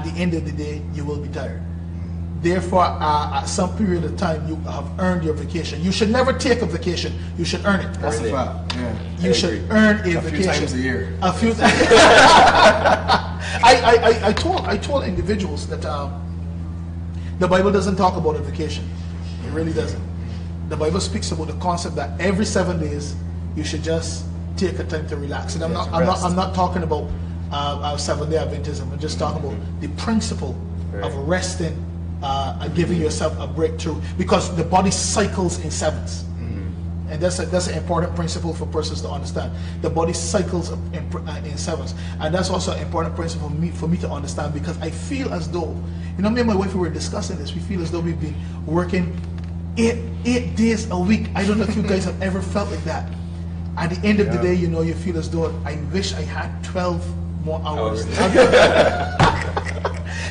the end of the day, you will be tired. Therefore, at some period of time, you have earned your vacation. You should never take a vacation. You should earn it. That's a fact. Yeah. You should earn a vacation. A few times a year. A few times. I told individuals that the Bible doesn't talk about a vacation. It really doesn't. The Bible speaks about the concept that every 7 days you should just take a time to relax. And I'm not talking about 7-day Adventism. I'm just talking about the principle of resting and giving yourself a breakthrough, because the body cycles in sevens. And that's an important principle for persons to understand. The body cycles in sevens, and that's also an important principle for me to understand, because I feel as though, me and my wife, we were discussing this. We feel as though we've been working eight days a week. I don't know if you guys have ever felt like that. At the end of the day, you feel as though I wish I had 12 more hours.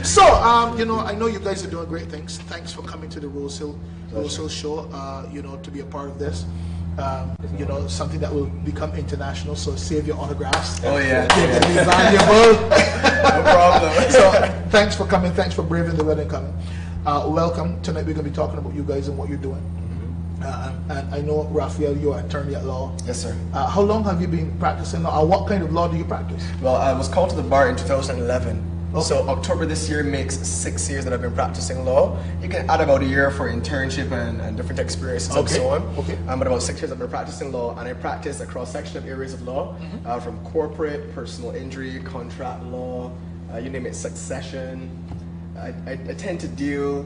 So, I know you guys are doing great things. Thanks for coming to the Rosehill show, to be a part of this. Something that will become international, so save your autographs. Oh, yeah. They're going to be valuable. No problem. So, thanks for coming. Thanks for braving the weather and coming. Welcome. Tonight we're going to be talking about you guys and what you're doing. And I know, Raphael, you're an attorney at law. Yes, sir. How long have you been practicing law? And what kind of law do you practice? Well, I was called to the bar in 2011. Okay. So October this year makes 6 years that I've been practicing law. You can add about a year for internship and different experiences and so on. Okay. But about 6 years I've been practicing law, and I practice a cross-section of areas of law, from corporate, personal injury, contract law, you name it, succession. I tend to deal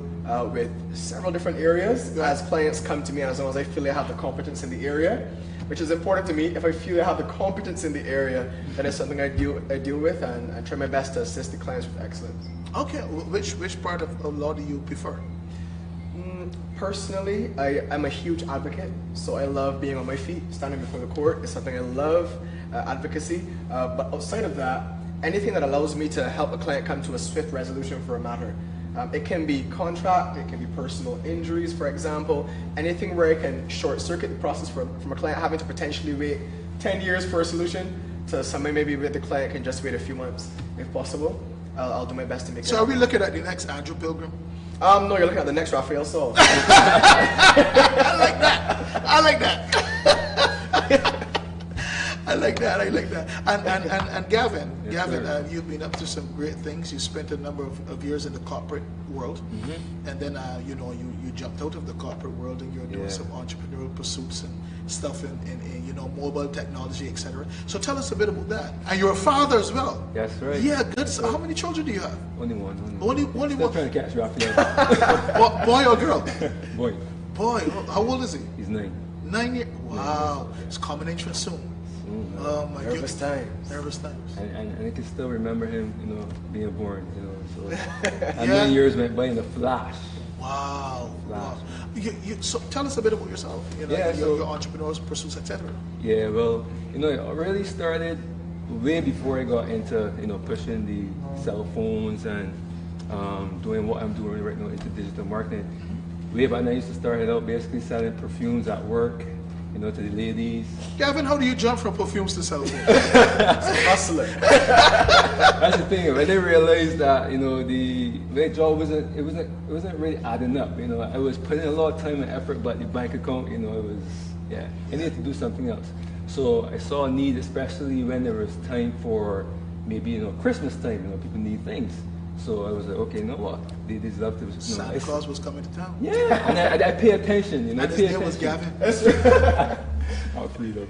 with several different areas as clients come to me, and as long as I feel I have the competence in the area, which is important to me. If I feel I have the competence in the area, then it's something I deal with, and I try my best to assist the clients with excellence. Okay, which part of law do you prefer? Personally, I'm a huge advocate, so I love being on my feet, standing before the court. It's something I love, advocacy. But outside of that, anything that allows me to help a client come to a swift resolution for a matter. It can be contract, it can be personal injuries, for example, anything where I can short circuit the process from a client having to potentially wait 10 years for a solution to somebody maybe with the client can just wait a few months, if possible. I'll do my best to make it So happen. are we looking at the next Andrew Pilgrim? No, you're looking at the next Raphael Saul. I like that. I like that. I like that. And Gavin, you've been up to some great things. You spent a number of years in the corporate world, and then you jumped out of the corporate world and you're doing some entrepreneurial pursuits and stuff in mobile technology, etc. So tell us a bit about that. And you're a father as well. That's right. Yeah, good. So how many children do you have? Only one. Only Still one. trying to catch Raphael. Boy or girl? Boy. Boy. How old is he? He's 9. 9 years. Wow. It's common entrance soon. Oh my Nervous goodness. times. Nervous times. And I can still remember him, being born, So how many years went by in a flash. Wow. Flash. So tell us a bit about yourself. Your entrepreneurs, pursuits, etc. Yeah, well, it really started way before I got into, pushing the cell phones and doing what I'm doing right now into digital marketing. Way back then I used to start it out basically selling perfumes at work, to the ladies. Gavin, how do you jump from perfumes to cell phones? Hustler. That's the thing. When I realized that my job wasn't really adding up. I was putting a lot of time and effort, but the bank account, I needed to do something else. So I saw a need, especially when there was time for maybe Christmas time. People need things. So I was like, okay, you know what? They love to. Santa Claus was coming to town. Yeah, and I pay attention. And his name was Gavin. I'll plead up.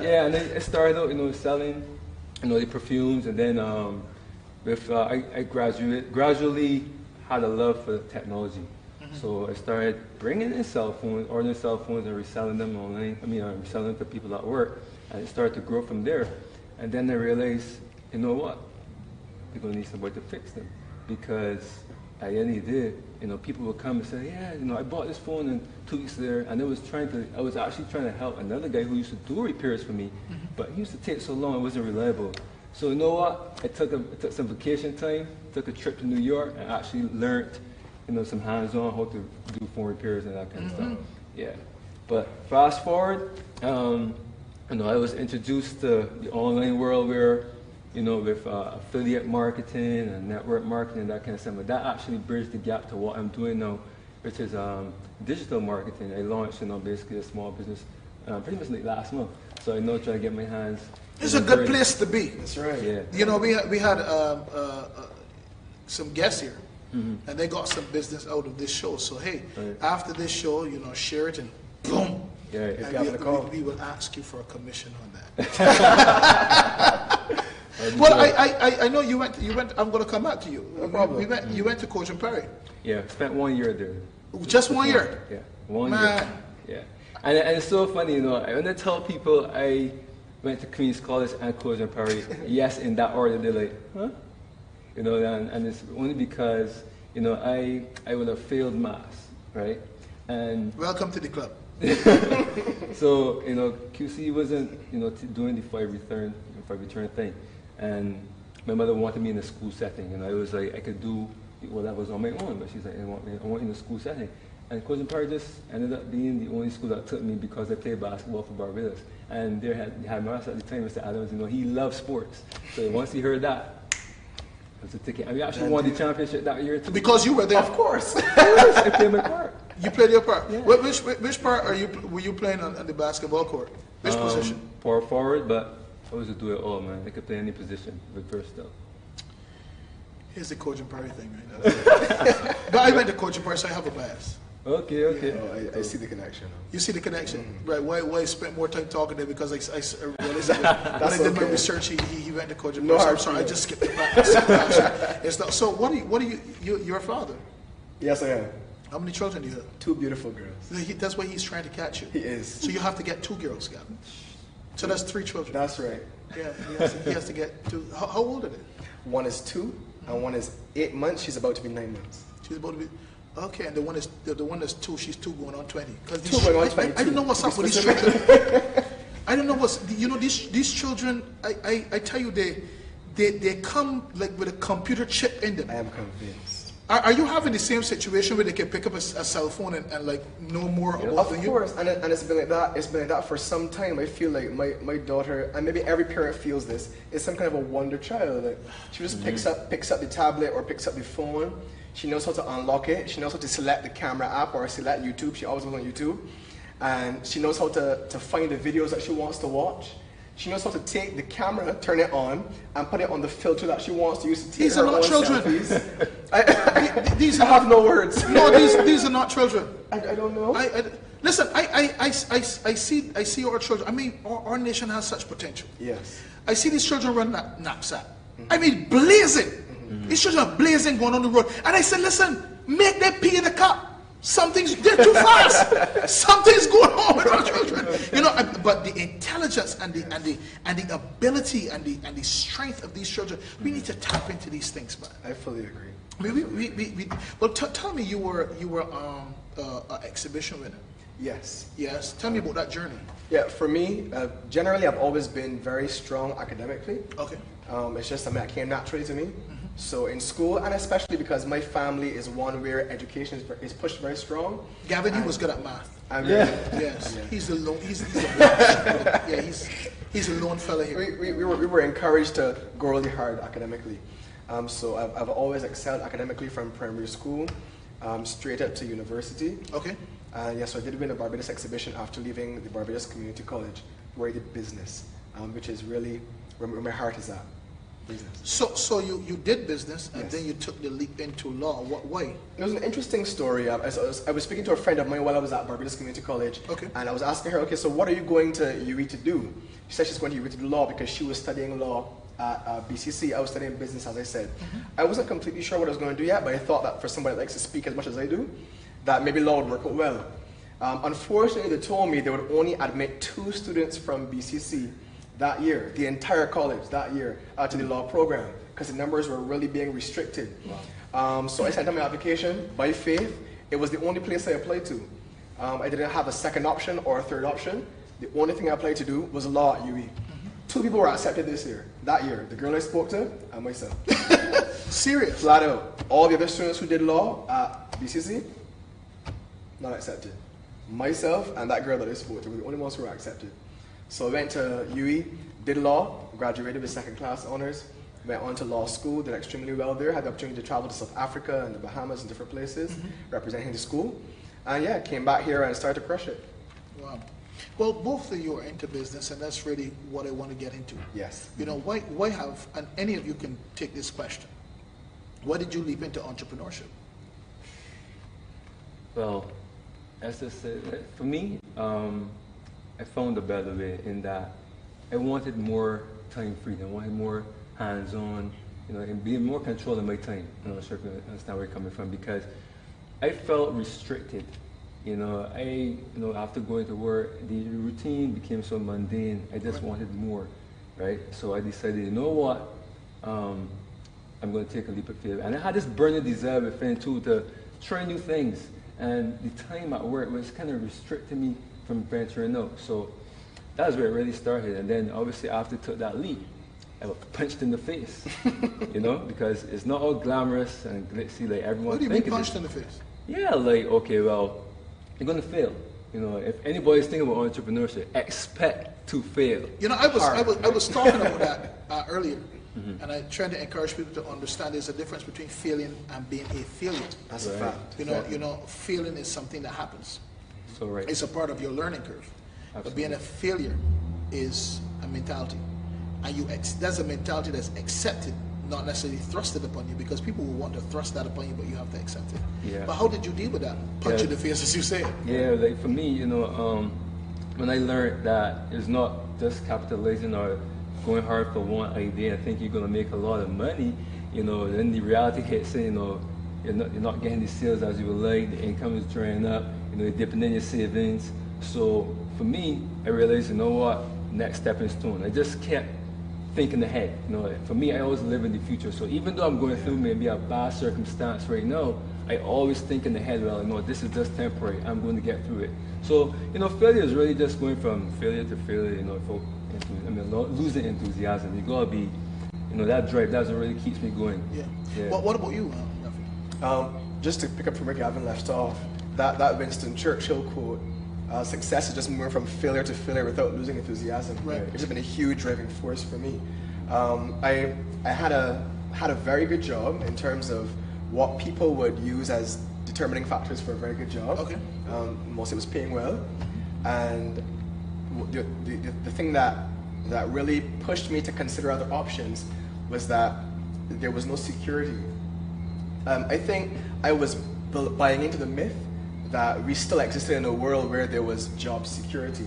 Yeah, and then I started out, selling, the perfumes, and then I gradually had a love for technology. So I started bringing in cell phones, ordering cell phones, and reselling them online. Reselling them to people at work, and it started to grow from there. And then I realized, you know what? We're going to need somebody to fix them, because at the end of the day, people will come and say, yeah, I bought this phone and 2 weeks later, and I was actually trying to help another guy who used to do repairs for me, but he used to take so long, it wasn't reliable. So you know what? I took some vacation time, took a trip to New York, and actually learned, some hands-on how to do phone repairs and that kind of stuff. Yeah. But fast forward, I was introduced to the online world where with affiliate marketing and network marketing, that kind of stuff. But that actually bridged the gap to what I'm doing now, which is digital marketing. I launched, basically a small business pretty much like last month. So I know trying to get my hands. It's a good place to be. That's right. Yeah. We had some guests here, and they got some business out of this show. So hey, after this show, share it and boom. Yeah, and we will ask you for a commission on that. Well, I know you went. I'm going to come back to you. No problem. You went to Coach and Perry. Yeah, spent 1 year there. Just 1 year. Yeah, 1 year. Yeah, and it's so funny, when I tell people I went to Queen's College and Coach and Perry, yes, in that order, they're like, huh? And it's only because I would have failed maths, right? And welcome to the club. So QC wasn't doing the five return thing, and my mother wanted me in a school setting. It was like I could do whatever on my own, but she's like, I want in a school setting. And Coach and Perry just ended up being the only school that took me because I played basketball for Barbados. And they had Master at the time, Mr. Adams. He loves sports. So once he heard that, it was a ticket. And we actually won the championship that year too. Because you were there. Of course. I played my part. You played your part. Yeah. Which part were you playing on the basketball court? Which position? Power forward, but I was to do it all, man. I could play any position, but first up. Here's the Coach and Perry thing, right? But I went to Coach and Perry, so I have a bias. Okay. I see the connection. You see the connection, right? Why I spent more time talking there because I realized that when I did my research, he went to Coach and Perry. So I'm sorry, I just skipped the practice. It's not, so what are you? You're a father. Yes, I am. How many children do you have? 2 beautiful girls. That's why he's trying to catch you. He is. So you have to get 2 girls, Gavin. So that's 3 children. That's right. Yeah, he has to get 2. How old are they? One is 2, and one is 8 months. She's about to be 9 months. She's about to be. Okay, and the one that's 2. She's 2 going on 20. 2 going on 20. I don't know what's up with these children. I don't know what's. These children. I tell you, they come like with a computer chip in them. I am convinced. Are you having the same situation where they can pick up a cell phone and like know more about Of course, and it's been like that. It's been like that for some time. I feel like my daughter, and maybe every parent feels this, is some kind of a wonder child. Like she just picks up the tablet or picks up the phone. She knows how to unlock it. She knows how to select the camera app or select YouTube. She always was on YouTube, and she knows how to find the videos that she wants to watch. She knows how to take the camera, turn it on, and put it on the filter that she wants to use to take these her are not own children. selfies. These I have no words. No, these are not children. I don't know. Listen, I see our children. I mean, our nation has such potential. Yes. I see these children run that knapsack. I mean, blazing. These children are blazing going on the road. And I said, listen, make them pee in the cup. They're too fast. Something's going on with our children. But the intelligence and the ability and the strength of these children, we need to tap into these things, man. I fully agree. Well, tell me, you were an exhibition winner. Yes. Yes. Tell me about that journey. Yeah, for me, generally, I've always been very strong academically. Okay. It's just something that came naturally to me. So in school, and especially because my family is one where education is pushed very strong. Gavin, he was good at math. Yes. Yeah. He's a lone fella here. We were encouraged to go really hard academically. So I've always excelled academically from primary school straight up to university. Okay. So I did win a Barbados exhibition after leaving the Barbados Community College, where I did business, which is really where my heart is at. Business. So you did business, and Yes. then you took the leap into law. Why? It was an interesting story. I was speaking to a friend of mine while I was at Barbados Community College, Okay. and I was asking her, okay, so what are you going to UE to do? She said she's going to UE to do law because she was studying law at BCC. I was studying business, as I said. I wasn't completely sure what I was going to do yet, but I thought that for somebody that likes to speak as much as I do, that maybe law would work out well. Unfortunately, they told me they would only admit 2 students from BCC that year, the entire college that year, to the law program, because the numbers were really being restricted. Wow. So I sent them my application by faith. It was the only place I applied to. I didn't have a second option or a third option. The only thing I applied to do was law at UE. 2 people were accepted that year. The girl I spoke to and myself. Serious? Flat out. All the other students who did law at BCC, not accepted. Myself and that girl that I spoke to were the only ones who were accepted. So I went to UE, did law, graduated with second-class honors, went on to law school, did extremely well there, had the opportunity to travel to South Africa and the Bahamas and different places, representing the school. And yeah, came back here and started to crush it. Wow. Well, both of you are into business, and that's really what I want to get into. Yes. You know, why have, and any of you can take this question, why did you leap into entrepreneurship? Well, as I said, for me, I found a better way in that I wanted more time freedom. I wanted more hands-on, you know, and being more control of my time. I'm not sure if you understand where you're coming from, because I felt restricted. You know, after going to work, the routine became so mundane. I just wanted more, right? So I decided, you know what? I'm going to take a leap of faith. And I had this burning desire within too to try new things. And the time at work was kind of restricting me from venturing out. So that's where it really started. And then obviously after I took that leap, I was punched in the face, you know, because it's not all glamorous and glitzy like everyone What do you thinks. mean punched in the face? Yeah, like, okay, well, you're going to fail. You know, if anybody's thinking about entrepreneurship, expect to fail. You know, I was talking about that earlier, and I tried to encourage people to understand there's a difference between failing and being a failure. That's a fact. You know, failing is something that happens. So right. It's a part of your learning curve. Absolutely. But being a failure is a mentality, and that's a mentality that's accepted, not necessarily thrusted upon you, because people will want to thrust that upon you, but you have to accept it. Yeah. But how did you deal with that? Punch in the face, as you say. Yeah, like for me, you know, when I learned that it's not just capitalizing or going hard for one idea and think you're going to make a lot of money, you know, then the reality hits in, you know, you're not getting the sales as you would like, the income is drying up, you know, you're dipping in your savings. So for me, I realized, you know what, next stepping stone. I just kept thinking ahead. You know, for me, I always live in the future. So even though I'm going through maybe a bad circumstance right now, I always think in the head, well, you know, this is just temporary. I'm going to get through it. So, you know, failure is really just going from failure to failure, you know, losing enthusiasm. You got to be, you know, that drive, that's what really keeps me going. Yeah. What about you, Raphael? Just to pick up from where Gavin left off, that Winston Churchill quote, success is just moving from failure to failure without losing enthusiasm. Right. It's been a huge driving force for me. I had a very good job in terms of what people would use as determining factors for a very good job. Okay. Mostly it was paying well, and the thing that really pushed me to consider other options was that there was no security. I think I was buying into the myth that we still existed in a world where there was job security.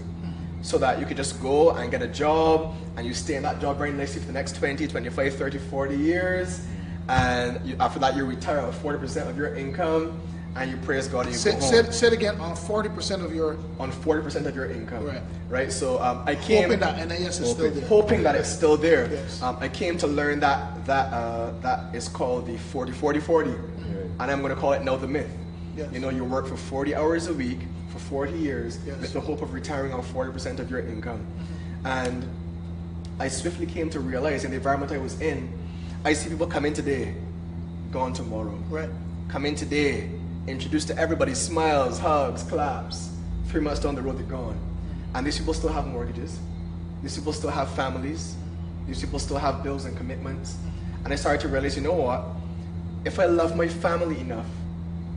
So that you could just go and get a job and you stay in that job very nicely for the next 20, 25, 30, 40 years. And after that you retire on 40% of your income and you praise God and you go home. Say it again, on 40% of your... On 40% of your income. Right? So I came... Hoping that NIS is still there. Hoping that it's still there. Yes. I came to learn that is called the 40-40-40. And I'm going to call it now the myth. Yes. You know, you work for 40 hours a week for 40 years with the hope of retiring on 40% of your income. And I swiftly came to realize in the environment I was in, I see people come in today, gone tomorrow. Right. Come in today, introduced to everybody, smiles, hugs, claps. 3 months down the road, they're gone. And these people still have mortgages. These people still have families. These people still have bills and commitments. And I started to realize, you know what? If I love my family enough,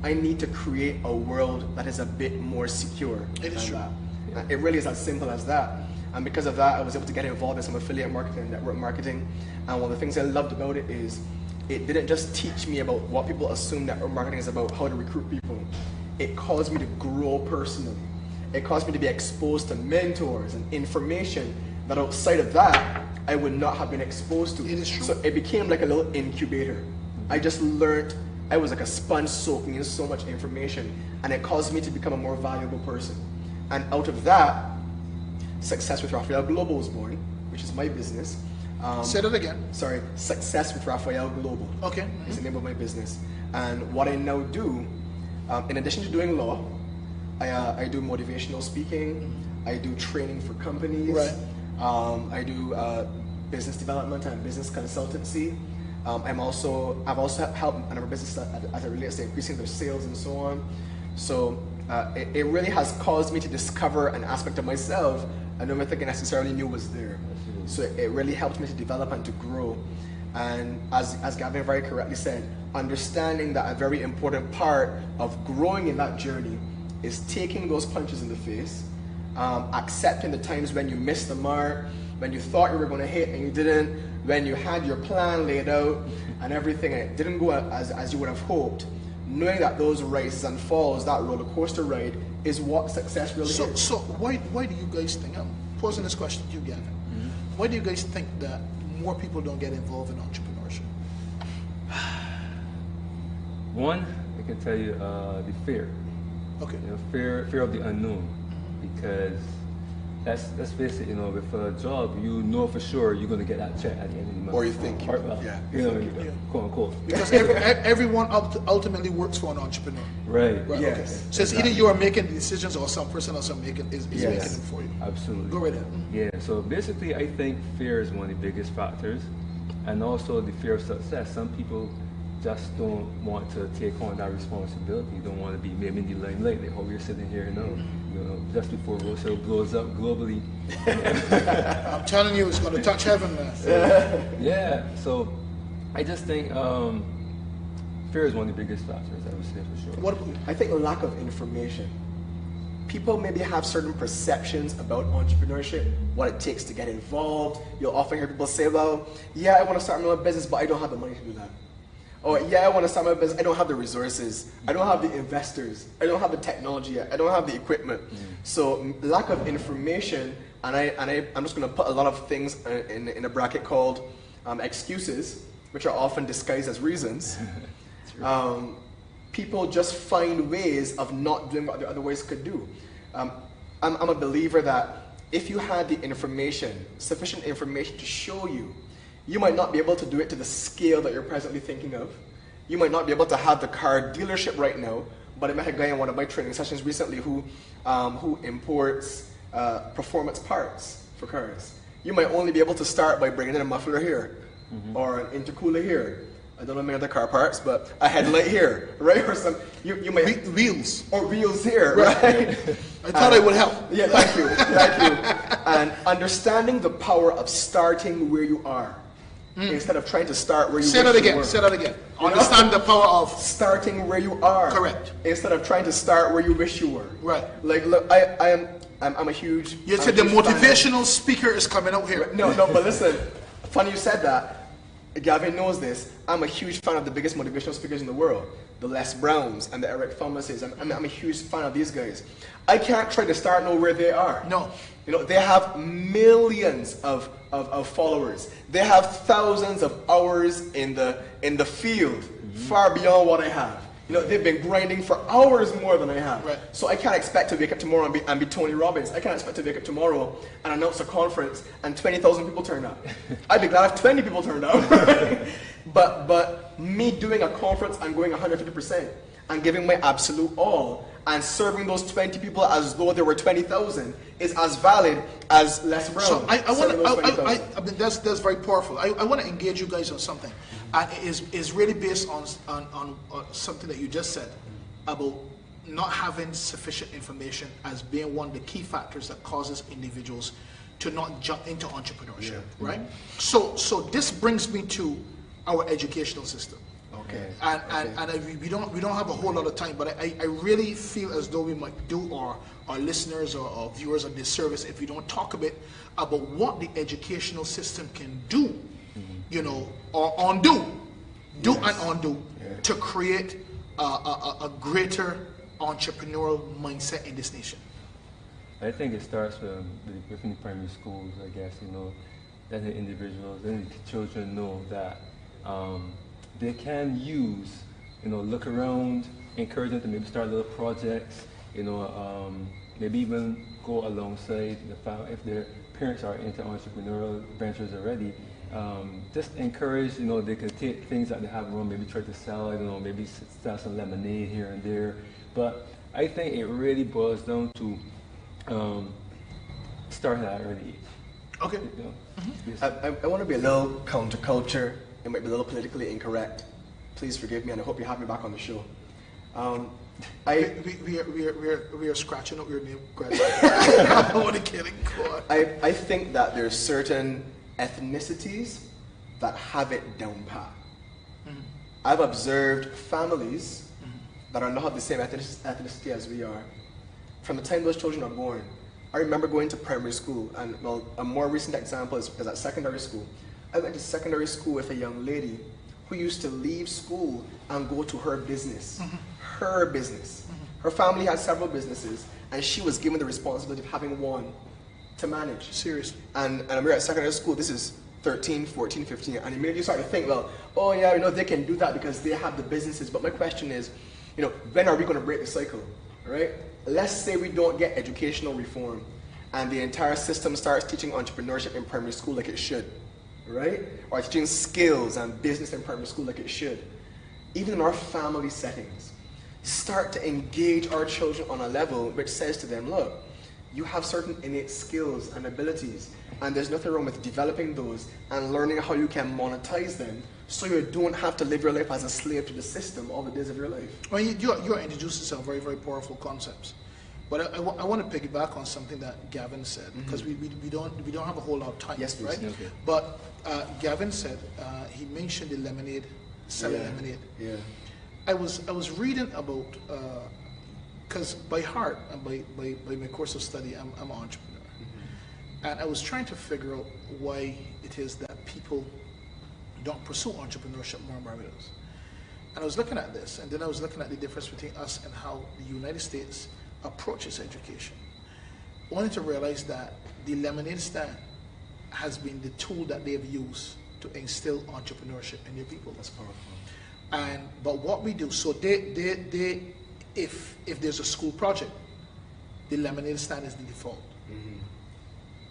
I need to create a world that is a bit more secure. It is true. That. It really is as simple as that. And because of that, I was able to get involved in some affiliate marketing, network marketing. And one of the things I loved about it is it didn't just teach me about what people assume network marketing is about, how to recruit people. It caused me to grow personally. It caused me to be exposed to mentors and information that outside of that, I would not have been exposed to. It is true. So it became like a little incubator. I just learned. I was like a sponge soaking in so much information, and it caused me to become a more valuable person. And out of that, Success with Raphael Global was born, which is my business. Say that again. Sorry, Success with Raphael Global. Okay. Is the name of my business. And what I now do, in addition to doing law, I do motivational speaking, I do training for companies, right. I do business development and business consultancy. I've also helped a number of businesses as it relates to increasing their sales and so on. So it really has caused me to discover an aspect of myself I never think I necessarily knew was there. So it really helps me to develop and to grow. And as Gavin very correctly said, understanding that a very important part of growing in that journey is taking those punches in the face, accepting the times when you missed the mark, when you thought you were going to hit and you didn't, when you had your plan laid out and everything and it didn't go as you would have hoped. Knowing that those rises and falls, that roller coaster ride, is what success really is. So why do you guys think, I'm posing this question to you, Gavin, why do you guys think that more people don't get involved in entrepreneurship? One, I can tell you the fear. Okay. You know, fear of the unknown, because let's face it. You know, with a job, you know for sure you're going to get that check at the end of the month. Or you think, you know, quote unquote. Because everyone ultimately works for an entrepreneur. Right. Yes. Okay. So it's either you are making the decisions or some person else is making them for you. Absolutely. Go right ahead. Yeah. So basically, I think fear is one of the biggest factors, and also the fear of success. Some people just don't want to take on that responsibility. Don't want to be maybe in the limelight, like how we're sitting here now. You know, just before Rosehill blows up globally. I'm telling you, it's going to touch heaven, man. Yeah. So I just think fear is one of the biggest factors, I would say, for sure. What about you? I think lack of information. People maybe have certain perceptions about entrepreneurship, what it takes to get involved. You'll often hear people say, well, yeah, I want to start my own business, but I don't have the money to do that. Or, yeah, I want to start my business, I don't have the resources, I don't have the investors, I don't have the technology, I don't have the equipment. So lack of information, and I'm just going to put a lot of things in a bracket called excuses, which are often disguised as reasons. People just find ways of not doing what they otherwise could do. I'm a believer that if you had the information, sufficient information to show you, you might not be able to do it to the scale that you're presently thinking of. You might not be able to have the car dealership right now, but I met a guy in one of my training sessions recently who imports performance parts for cars. You might only be able to start by bringing in a muffler here, or an intercooler here. I don't know many other car parts, but a headlight here, right? Or some you might wheels or wheels here, right? I thought I would help. Yeah, thank you. And understanding the power of starting where you are. Instead of trying to start where you Say that again. Say that again. Understand the power of starting where you are. Correct. Instead of trying to start where you wish you were. Right. Like, look, I'm a huge. You said the motivational speaker is coming out here. No, but listen. Funny you said that. Gavin knows this. I'm a huge fan of the biggest motivational speakers in the world, the Les Browns and the Eric Thomases. I'm a huge fan of these guys. I can't try to start know where they are. No. You know, they have millions of followers. They have thousands of hours in the field, far beyond what I have. You know, they've been grinding for hours more than I have. Right. So I can't expect to wake up tomorrow and be Tony Robbins. I can't expect to wake up tomorrow and announce a conference and 20,000 people turn up. I'd be glad if 20 people turned up. But me doing a conference and going 150% and giving my absolute all and serving those 20 people as though there were 20,000 is as valid as Les Brown. So I mean, that's very powerful. I want to engage you guys on something, and it is really based on something that you just said about not having sufficient information as being one of the key factors that causes individuals to not jump into entrepreneurship, right? So this brings me to our educational system. Okay. And we don't have a whole lot of time, but I really feel as though we might do our listeners or our viewers a disservice if we don't talk a bit about what the educational system can do, you know, or undo, and undo to create a greater entrepreneurial mindset in this nation. I think it starts within the primary schools, I guess, you know, that the individuals and the children know that they can use, you know, look around, encourage them to maybe start little projects, you know, maybe even go alongside the family if their parents are into entrepreneurial ventures already. Just encourage, you know, they can take things that they have around, maybe try to sell, I don't know, maybe sell some lemonade here and there. But I think it really boils down to starting at an early age. Okay. You know? Yes. I want to be a little counterculture. It might be a little politically incorrect. Please forgive me, and I hope you have me back on the show. We are scratching up your name, gradually. I'm only kidding. I think that there's certain ethnicities that have it down pat. I've observed families that are not of the same ethnicity as we are. From the time those children are born, I remember going to primary school, and well, a more recent example is at secondary school. I went to secondary school with a young lady who used to leave school and go to her business. Her business. Her family had several businesses, and she was given the responsibility of having one to manage. Seriously. And I remember at secondary school, this is 13, 14, 15, and immediately you start to think, well, oh yeah, you know, they can do that because they have the businesses. But my question is, you know, when are we going to break the cycle, right? Let's say we don't get educational reform and the entire system starts teaching entrepreneurship in primary school like it should, right? Or teaching skills and business in primary school like it should. Even in our family settings, start to engage our children on a level which says to them, look, you have certain innate skills and abilities, and there's nothing wrong with developing those and learning how you can monetize them so you don't have to live your life as a slave to the system all the days of your life. Well, you're introducing some very, very powerful concepts. But I want to piggyback on something that Gavin said, because we don't have a whole lot of time. Yes, please. Right? Okay. But Gavin said, he mentioned the lemonade, selling lemonade. Yeah. I was reading about, because by heart and by my course of study, I'm an entrepreneur. And I was trying to figure out why it is that people don't pursue entrepreneurship more in Barbados. And I was looking at this, and then I was looking at the difference between us and how the United States approaches education. I wanted to realize that the lemonade stand has been the tool that they've used to instill entrepreneurship in their people. That's powerful. But what we do, so if there's a school project, the lemonade stand is the default.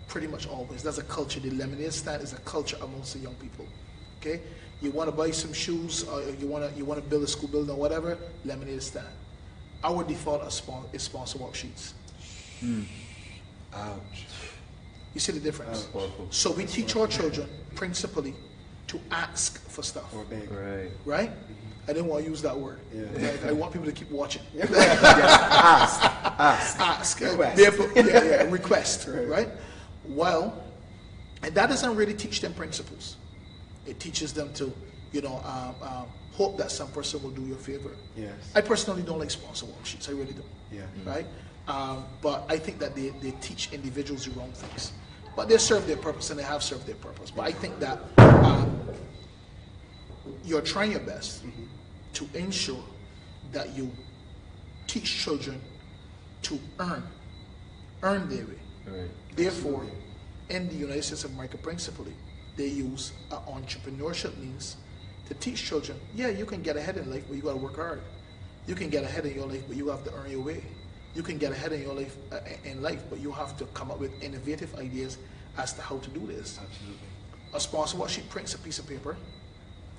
Pretty much always. That's a culture. The lemonade stand is a culture amongst the young people. Okay, you want to buy some shoes, or you want to build a school building or whatever, lemonade stand. Our default is sponsor worksheets. Ouch. You see the difference? So we teach our children principally to ask for stuff. Or beg. Right? I didn't want to use that word. Yeah. I want people to keep watching. Ask. Request. Therefore, request. Right? Well, and that doesn't really teach them principles. It teaches them to, hope that some person will do you a favor. Yes. I personally don't like sponsor worksheets. I really don't. Yeah. Right? But I think that they teach individuals the wrong things. But they serve their purpose, and they have served their purpose. But I think that you're trying your best to ensure that you teach children to earn their way. Right. Therefore, in the United States of America, principally, they use entrepreneurship means to teach children, yeah, you can get ahead in life, but you got to work hard. You can get ahead in your life, but you have to earn your way. You can get ahead in your life, but you have to come up with innovative ideas as to how to do this. Absolutely. A sponsor worksheet prints a piece of paper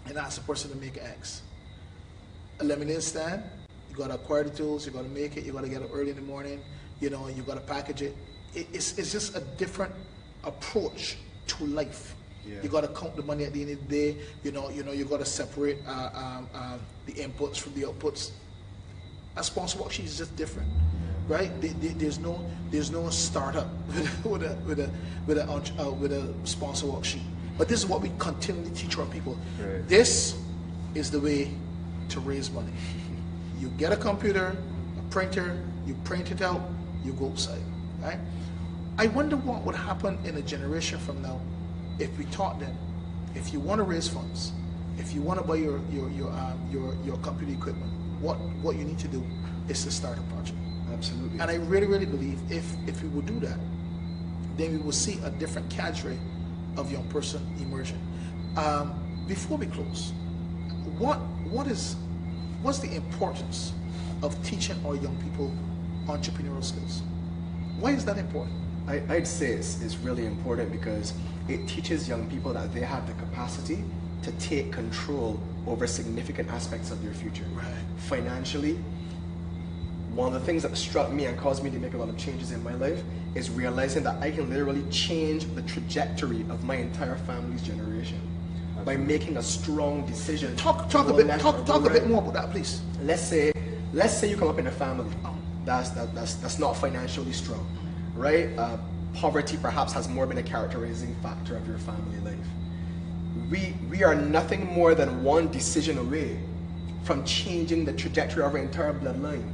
and asks the person to make X. A lemonade stand, you got to acquire the tools, you got to make it, you got to get up early in the morning, you got to package it. It's just a different approach to life. Yeah. You got to count the money at the end of the day. You got to separate the inputs from the outputs. A sponsor worksheet is just different, right? There's no startup with a sponsor worksheet. But this is what we continually teach our people. Right. This is the way to raise money. You get a computer, a printer, you print it out, you go outside, right? I wonder what would happen in a generation from now if we taught them, if you want to raise funds, if you want to buy your computer equipment, what you need to do is to start a project. Absolutely. And I really, really believe if we would do that, then we will see a different cadre of young person emerging. Before we close, what's the importance of teaching our young people entrepreneurial skills? Why is that important? I'd say it's really important because it teaches young people that they have the capacity to take control over significant aspects of their future. Right. Financially, one of the things that struck me and caused me to make a lot of changes in my life is realizing that I can literally change the trajectory of my entire family's generation by making a strong decision. Talk a bit more about that, please. Let's say you come up in a family that's not financially strong, right? poverty perhaps has more been a characterizing factor of your family life. We are nothing more than one decision away from changing the trajectory of our entire bloodline.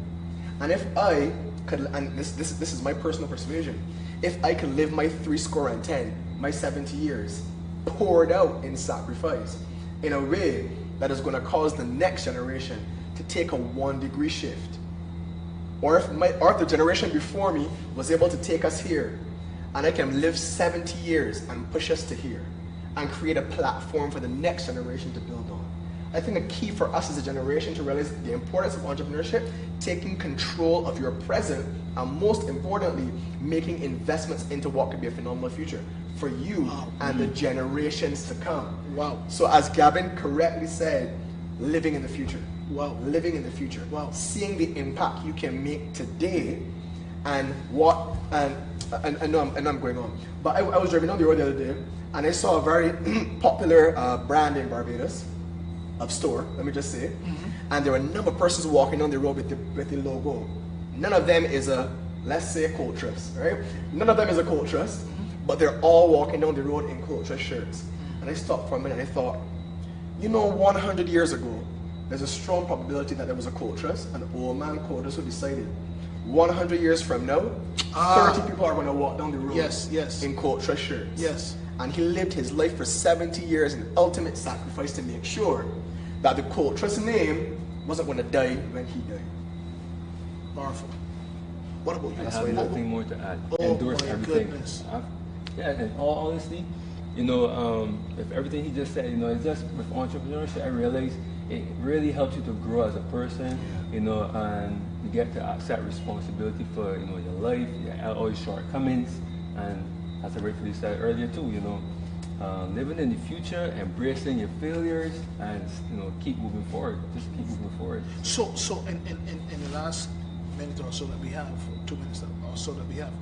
And if I could, and this is my personal persuasion, if I could live my 70 my 70 years, poured out in sacrifice, in a way that is going to cause the next generation to take a 1 degree shift, or if the generation before me was able to take us here, and I can live 70 years and push us to here, and create a platform for the next generation to build on. I think the key for us as a generation to realize the importance of entrepreneurship, taking control of your present, and most importantly, making investments into what could be a phenomenal future for you and the generations to come. Wow. So as Gavin correctly said, living in the future. Wow. Living in the future. Wow. Seeing the impact you can make today, and what, and I know I'm going on, but I was driving down the road the other day, and I saw a very popular brand in Barbados, of store, let me just say, and there were a number of persons walking down the road with the logo. None of them is a, let's say, Coulthrust, right? None of them is a Coulthrust, but they're all walking down the road in Coulthrust shirts. And I stopped for a minute and I thought, 100 years ago, there's a strong probability that there was a Coulthrust, an old man Coulthrust who decided 100 years from now, 30 people are going to walk down the road in Coulthrust shirts. Yes. And he lived his life for 70 years in ultimate sacrifice to make sure that the Coulthrust name wasn't going to die when he died. Powerful. What about you? I have nothing more to add. Oh, Endorse my everything. goodness. Yeah, and all honesty, if everything he just said, it's just with entrepreneurship, I realize it really helps you to grow as a person, and you get to accept responsibility for, your life, all your shortcomings, and as I rightfully said earlier too, living in the future, embracing your failures, and keep moving forward. Just keep moving forward. So in the last minute or so that we have, 2 minutes or so that we have,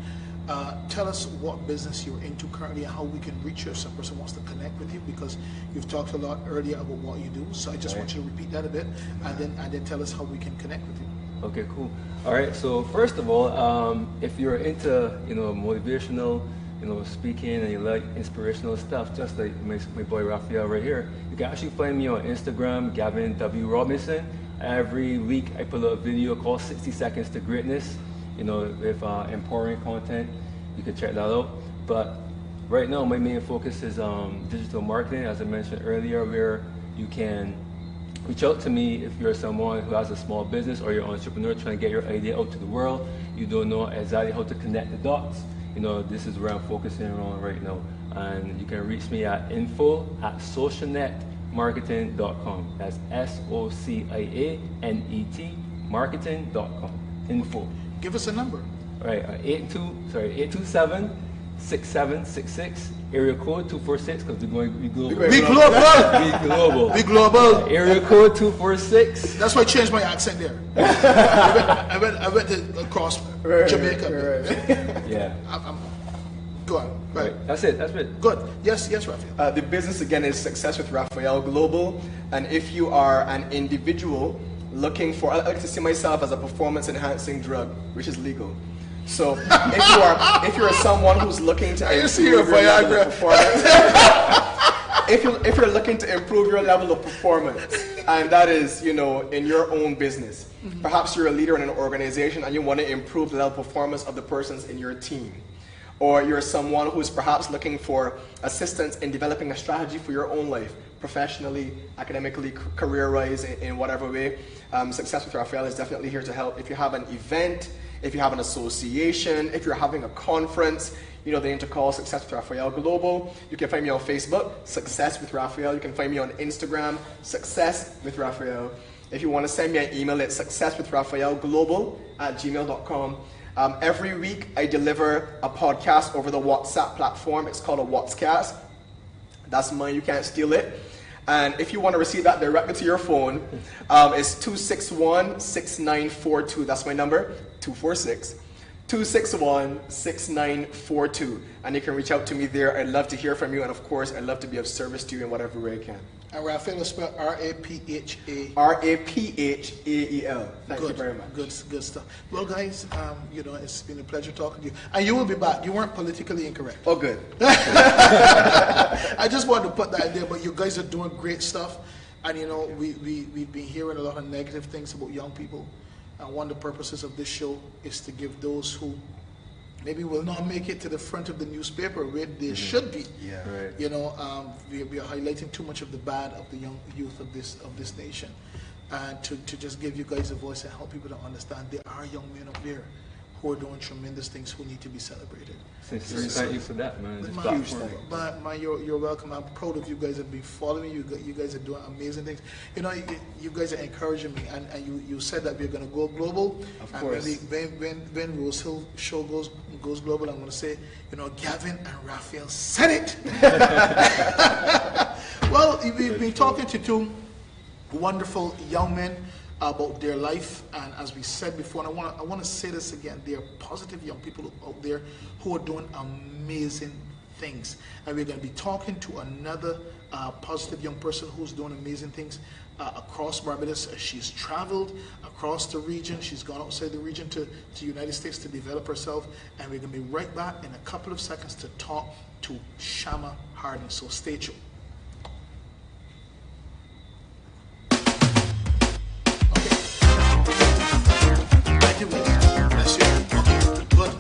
tell us what business you're into currently and how we can reach you if some person wants to connect with you, because you've talked a lot earlier about what you do. So I just want you to repeat that a bit, and then tell us how we can connect with you. Okay, cool. All right. So first of all, if you're into motivational, speaking, and you like inspirational stuff, just like my boy Raphael right here, you can actually find me on Instagram, Gavin W. Robinson. Every week I put a video called 60 Seconds to Greatness, with empowering content. You can check that out. But right now my main focus is digital marketing, as I mentioned earlier, where you can reach out to me if you're someone who has a small business or you're an entrepreneur trying to get your idea out to the world. You don't know exactly how to connect the dots. This is where I'm focusing on right now. And you can reach me at info@socialnetmarketing.com. That's SOCIANET marketing.com. Info. Give us a number. All right, 827-6766. Area code 246, because we're going to be global. Be global. Be global. Be global. Area code 246. That's why I changed my accent there. I went to across Jamaica. Yeah. Go on. Right. That's it. Good. Yes, Raphael. The business again is Success with Raphael Global, and if you are an individual looking for, I like to see myself as a performance enhancing drug, which is legal. So if you're someone who's looking to improve your level of performance, if you're looking to improve your level of performance, and that is in your own business, perhaps you're a leader in an organization and you want to improve the level of performance of the persons in your team, or you're someone who's perhaps looking for assistance in developing a strategy for your own life, professionally, academically, career-wise, in whatever way, Success with Raphael is definitely here to help. If you have an event, if you have an association, if you're having a conference, the name to call Success with Raphael Global. You can find me on Facebook, Success with Raphael. You can find me on Instagram, Success with Raphael. If you want to send me an email, it's successwithraphaelglobal@gmail.com. Every week I deliver a podcast over the WhatsApp platform. It's called a WhatsCast. That's mine, you can't steal it. And if you want to receive that directly to your phone, it's 261-6942. That's my number, 246. 261-6942. And you can reach out to me there. I'd love to hear from you. And of course, I'd love to be of service to you in whatever way I can. And Raphael is spelled R-A-P-H-A. R-A-P-H-A-E-L. Thank you very much. Good stuff. Well, guys, you know, it's been a pleasure talking to you. And you will be back. You weren't politically incorrect. Oh, good. I just wanted to put that in there, but you guys are doing great stuff. And, you know, we've been hearing a lot of negative things about young people. And one of the purposes of this show is to give those who maybe will not make it to the front of the newspaper where they should be. Yeah. Right. You know, we are highlighting too much of the bad of the young youth of this nation. And to just give you guys a voice and help people to understand there are young men up there who are doing tremendous things who need to be celebrated. Sincerely, thank you for that, man. This Man, platform. man, you're welcome. I'm proud of you guys have been following you. You guys are doing amazing things. You know, you guys are encouraging me, and you said that we're going to go global. Of and course. When Rosehill show goes global, I'm going to say, you know, Gavin and Raphael said it. Well, we've been talking to two wonderful young men about their life, and as we said before, and I want to say this again, there are positive young people out there who are doing amazing things, and we're going to be talking to another positive young person who's doing amazing things across Barbados. She's traveled across the region. She's gone outside the region to the United States to develop herself, and we're going to be right back in a couple of seconds to talk to Shama Harding, so stay tuned. Bless you. Okay, good.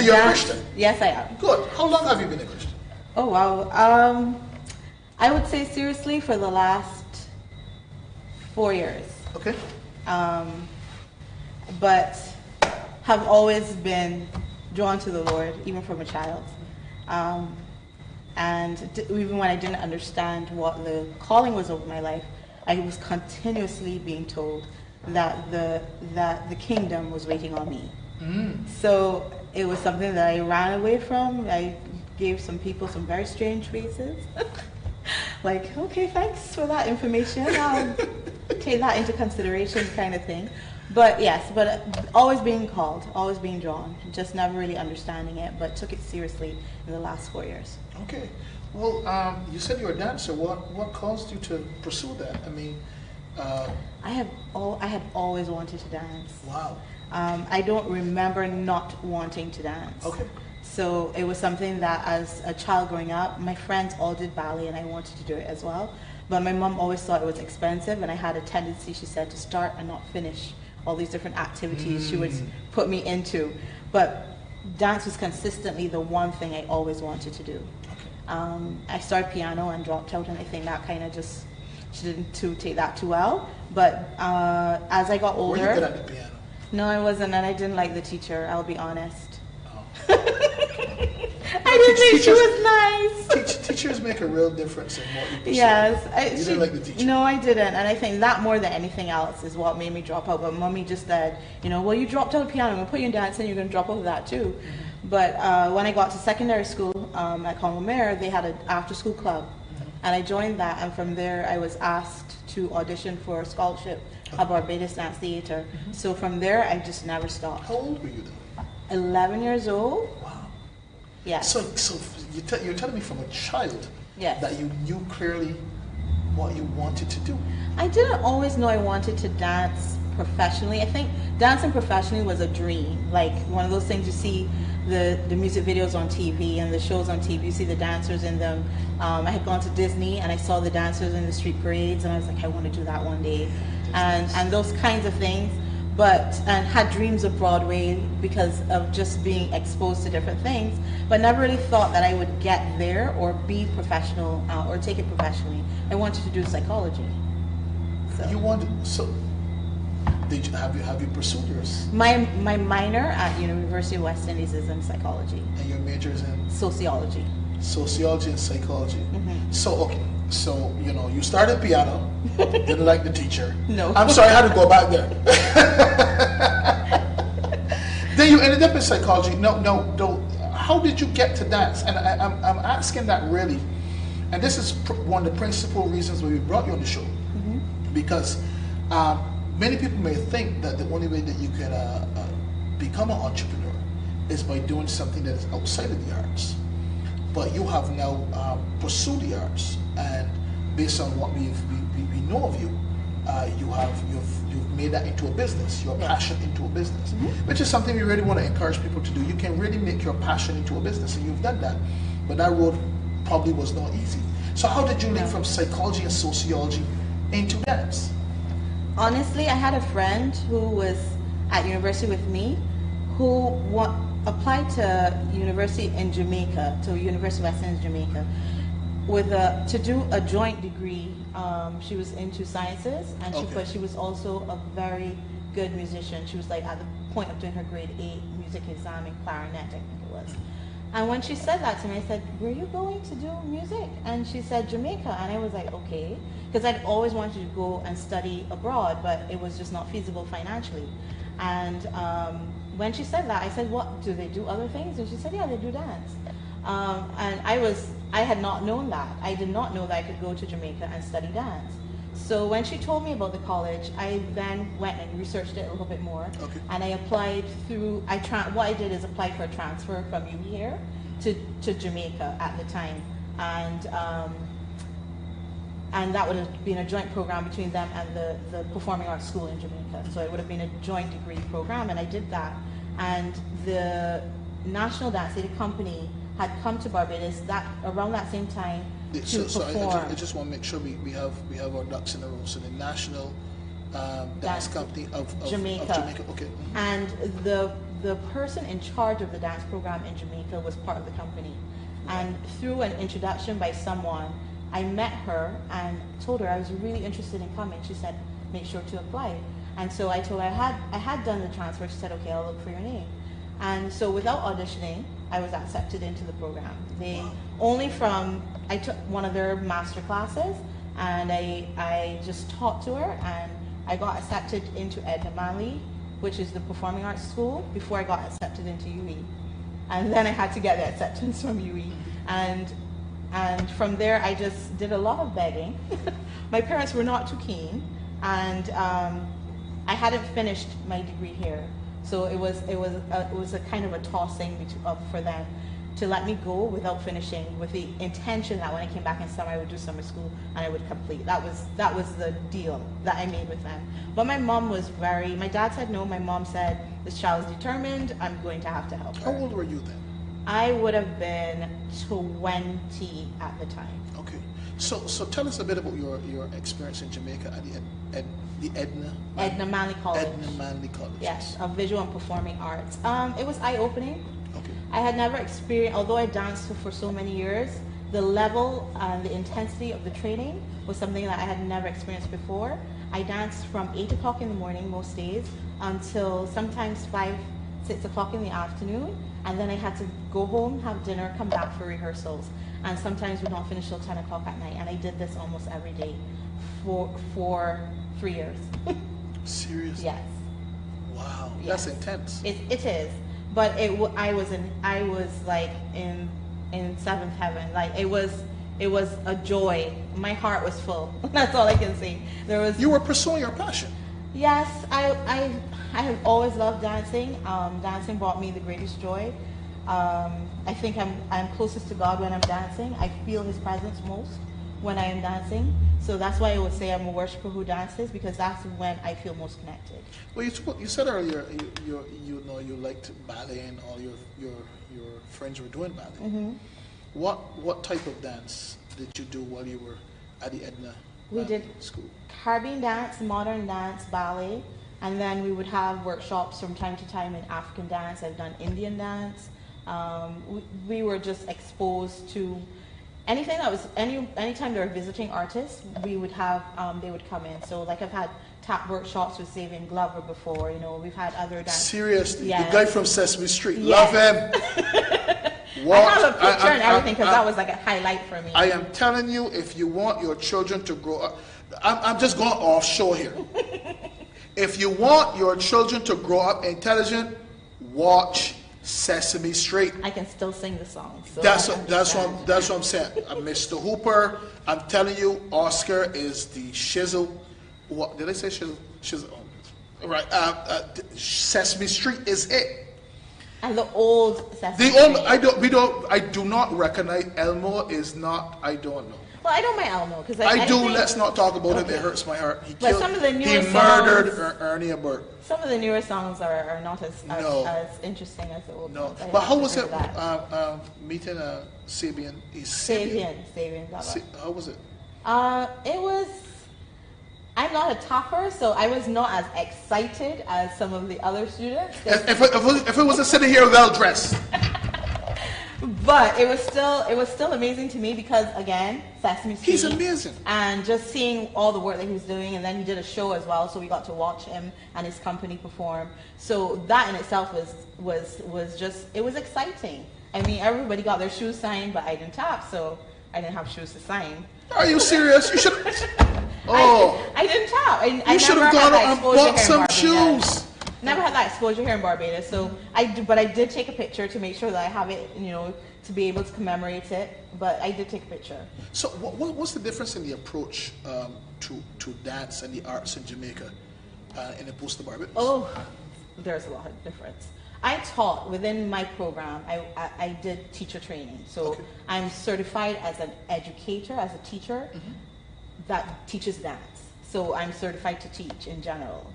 You're a Christian? Yes, I am. Good. How long have you been a Christian? Oh, wow. I would say seriously for the last 4 years. Okay. But have always been drawn to the Lord, even from a child. Even when I didn't understand what the calling was over my life, I was continuously being told that the kingdom was waiting on me. So it was something that I ran away from. I gave some people some very strange faces. Like, okay, thanks for that information. I'll take that into consideration, kind of thing. But yes, but always being called, always being drawn, just never really understanding it, but took it seriously in the last 4 years. Okay. Well, you said you're a dancer. What caused you to pursue that? I mean, I had always wanted to dance. wow. I don't remember not wanting to dance. Okay. So it was something that as a child growing up, my friends all did ballet and I wanted to do it as well. But my mom always thought it was expensive and I had a tendency, she said, to start and not finish all these different activities she would put me into. But dance was consistently the one thing I always wanted to do. I started piano and dropped out, and I think that kind of just, she didn't take that too well. But as I got older... Were you good at the piano? No, I wasn't, and I didn't like the teacher, I'll be honest. Oh. I didn't think she was nice. Teachers make a real difference in what you pursue. Yes. You didn't like the teacher? No, I didn't, and I think that more than anything else is what made me drop out. But mommy just said, you know, well, you dropped out of piano, I'm going to put you in dance and you're going to drop out of that too. But when I got to secondary school at Congo-Mare, they had an after-school club. And I joined that, and from there I was asked to audition for a scholarship at Barbados Dance Theatre. So from there I just never stopped. How old were you then? 11 years old. Wow. Yeah. So you're telling me from a child Yes. that you knew clearly what you wanted to do. I didn't always know I wanted to dance professionally. I think dancing professionally was a dream, like one of those things you see the music videos on TV and the shows on TV, you see the dancers in them. I had gone to Disney and I saw the dancers in the street parades and I was like, I want to do that one day. And those kinds of things. And had dreams of Broadway because of just being exposed to different things, but never really thought that I would get there or be professional or take it professionally. I wanted to do psychology. Have you pursued yours? My minor at University of West Indies is in psychology. And your major is in? Sociology. Sociology and psychology. So you started piano, didn't like the teacher. No. I'm sorry, I had to go back there. Then you ended up in psychology. No. How did you get to dance? And I'm asking that really, and this is one of the principal reasons why we brought you on the show, because many people may think that the only way that you can become an entrepreneur is by doing something that is outside of the arts. But you have now pursued the arts, and based on what we know of you, you've made that into a business, your passion into a business, which is something we really want to encourage people to do. You can really make your passion into a business, and you've done that. But that road probably was not easy. So how did you link from psychology and sociology into dance? Honestly, I had a friend who was at university with me who applied to university in Jamaica, to University of West Indies, Jamaica, to do a joint degree. She was into sciences, and she was also a very good musician. She was like at the point of doing her grade 8 music exam in clarinet, I think it was. And when she said that to me, I said, were you going to do music? And she said, Jamaica. And I was like, okay. Because I'd always wanted to go and study abroad, but it was just not feasible financially. And when she said that, I said, what, do they do other things? And she said, yeah, they do dance. And I had not known that. I did not know that I could go to Jamaica and study dance. So when she told me about the college, I then went and researched it a little bit more. And I applied through, what I did is apply for a transfer from UWI here to Jamaica at the time. And that would have been a joint program between them and the Performing Arts School in Jamaica. So it would have been a joint degree program, and I did that. And the National Dance Theatre Company had come to Barbados around that same time to perform. I just want to make sure we have our ducks in a row. So the National Dance Company of Jamaica. Okay. And the person in charge of the dance program in Jamaica was part of the company. And through an introduction by someone, I met her and told her I was really interested in coming. She said, make sure to apply. And so I told her I had done the transfer. She said, okay, I'll look for your name. And so without auditioning, I was accepted into the program. I took one of their master classes, and I just talked to her, and I got accepted into Edna Manley, which is the Performing Arts School, before I got accepted into UWI. and then I had to get the acceptance from UE, and from there I just did a lot of begging. My parents were not too keen, and I hadn't finished my degree here, so it was a kind of a tossing for them to let me go without finishing, with the intention that when I came back in summer I would do summer school and I would complete. That was the deal that I made with them. But my mom was my dad said no, my mom said, this child is determined, I'm going to have to help her. How old were you then? I would have been 20 at the time. Okay. So tell us a bit about your experience in Jamaica at the Edna Manley College. Edna Manley College. Yes, of visual and performing arts. It was eye-opening. Okay. I had never experienced, although I danced for so many years, the level and the intensity of the training was something that I had never experienced before. I danced from 8 o'clock in the morning most days until sometimes 5, 6 o'clock in the afternoon, and then I had to go home, have dinner, come back for rehearsals, and sometimes would not finish till 10 o'clock at night, and I did this almost every day for 3 years. Seriously? Yes. Wow, Yes. that's intense. It is, but I was like in seventh heaven. Like it was a joy. My heart was full. That's all I can say. You were pursuing your passion. Yes, I have always loved dancing. Dancing brought me the greatest joy. I think I'm closest to God when I'm dancing. I feel His presence most when I am dancing. So that's why I would say I'm a worshiper who dances, because that's when I feel most connected. Well, you said earlier you liked ballet and all your friends were doing ballet. Mm-hmm. What type of dance did you do while you were at the Edna We did school? Caribbean dance, modern dance, ballet, and then we would have workshops from time to time in African dance. I've done Indian dance. We were just exposed to anything that was anytime there were visiting artists, we would have they would come in. So like I've had tap workshops with Xavier Glover before. We've had other dance. Seriously, Yes. the guy from Sesame Street, Yes. love him. I have a picture and everything because that was like a highlight for me. I am telling you, if you want your children to grow up, I'm just going offshore here. If you want your children to grow up intelligent, watch Sesame Street. I can still sing the song. So That's what I'm saying. Mr. Hooper, I'm telling you, Oscar is the shizzle. What did I say? Shizzle. Right. Sesame Street is it. And the old Sesame The old. Street. I do not recognize. Elmo is not. I don't know. Well, I don't mind Elmo because I do. think, Let's not talk about okay. it. It hurts my heart. But some of the newer He murdered songs- Ernie Abert. Some of the newer songs are not as interesting as the old No. ones. I But have how to was say it that. meeting Sabian? Sabian Glover. How was it? It was. I'm not a topper, so I was not as excited as some of the other students. If it was a sitting here well dressed. But it was still amazing to me because again, Sesame Street. He's amazing. And just seeing all the work that he was doing, and then he did a show as well, so we got to watch him and his company perform. So that in itself was just, it was exciting. I mean, everybody got their shoes signed, but I didn't tap, so I didn't have shoes to sign. Are you serious? You should. Oh. I didn't tap. You should have gone out and bought some shoes. Never had that exposure here in Barbados, so but I did take a picture to make sure that I have it, to be able to commemorate it. But I did take a picture. So, what's the difference in the approach to dance and the arts in Jamaica in opposed to Barbados? Oh, there's a lot of difference. I taught within my program. I did teacher training, so Okay. I'm certified as an educator, as a teacher that teaches dance. So I'm certified to teach in general.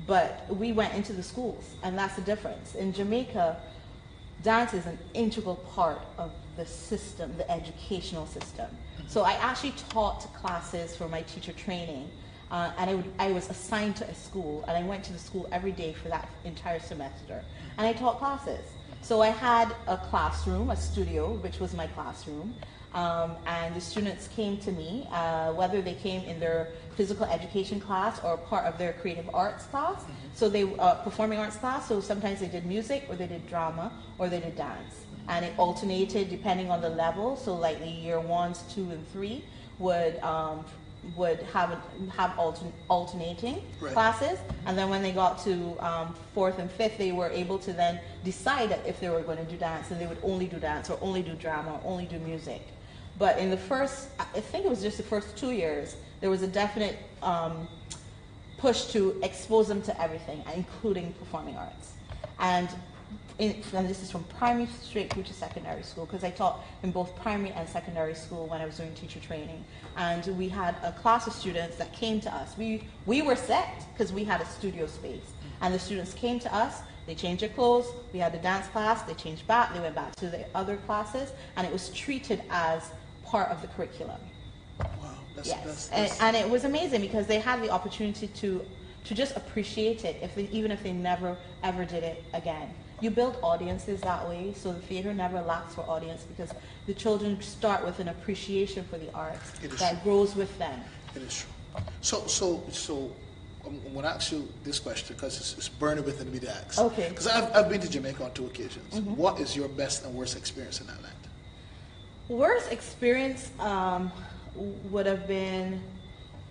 But we went into the schools, and that's the difference. In Jamaica, dance is an integral part of the system, the educational system. So I actually taught classes for my teacher training, and I was assigned to a school, and I went to the school every day for that entire semester, and I taught classes. So I had a classroom, a studio, which was my classroom, and the students came to me, whether they came in their physical education class or part of their creative arts class. So they performing arts class. So sometimes they did music, or they did drama, or they did dance, and it alternated depending on the level. So like the year 1s, 2, and 3 would would have alternating Right. classes, and then when they got to fourth and fifth, they were able to then decide that if they were going to do dance, and they would only do dance, or only do drama, or only do music. But in the first, I think it was just the first 2 years, there was a definite push to expose them to everything, including performing arts. And this is from primary straight through to secondary school, because I taught in both primary and secondary school when I was doing teacher training. And we had a class of students that came to us. We were set because we had a studio space. And the students came to us, they changed their clothes, we had the dance class, they changed back, they went back to the other classes, and it was treated as part of the curriculum. Wow, Yes, and it was amazing because they had the opportunity to just appreciate it, even if they never ever did it again. You build audiences that way, so the theater never lacks for audience because the children start with an appreciation for the arts that grows with them. It is true. So I'm going to ask you this question because it's burning within me to ask. Okay. Because I've been to Jamaica on 2 occasions. What is your best and worst experience in that land? Worst experience would have been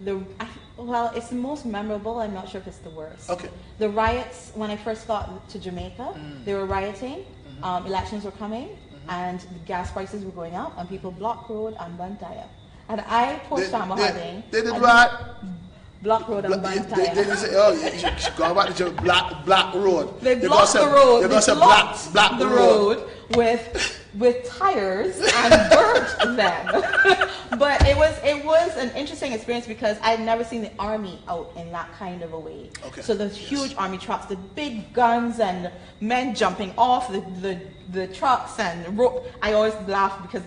it's the most memorable. I'm not sure if it's the worst. Okay. The riots, when I first got to Jamaica, they were rioting, elections were coming, and the gas prices were going up, and people blocked road and burnt tire. And I, poor Shama Harding, They did what? block road and burnt tire. They say, oh, you go back to black road. They blocked the road. They blocked black the road with tires and burnt them. But it was an interesting experience because I'd never seen the army out in that kind of a way. Okay. So the huge army trucks, the big guns, and men jumping off the trucks and rope. I always laugh because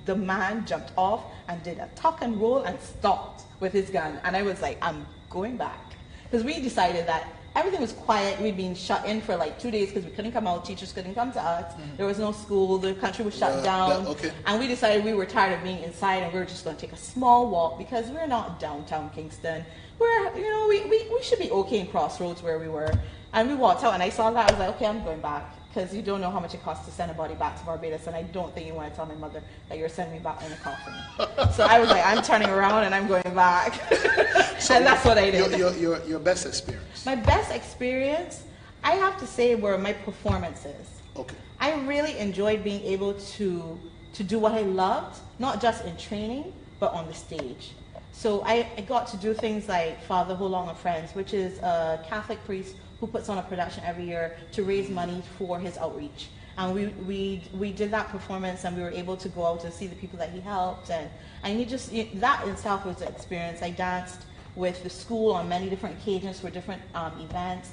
the man jumped off and did a tuck and roll and stopped with his gun, and I was like, I'm going back, because we decided that everything was quiet. We'd been shut in for like 2 days because we couldn't come out. Teachers couldn't come to us. There was no school. The country was shut down. Okay. And we decided we were tired of being inside, and we were just going to take a small walk because we're not downtown Kingston. We should be okay in Crossroads where we were. And we walked out, and I saw that. I was like, okay, I'm going back, because you don't know how much it costs to send a body back to Barbados, and I don't think you want to tell my mother that you're sending me back in a coffin. So I was like, I'm turning around and I'm going back. And that's what I did. Your best experience? My best experience, I have to say, were my performances. Okay. I really enjoyed being able to do what I loved, not just in training, but on the stage. So I got to do things like Father Holong and Friends, which is a Catholic priest who puts on a production every year to raise money for his outreach. And we did that performance, and we were able to go out and see the people that he helped, and that in itself was an experience. I danced with the school on many different occasions for different events.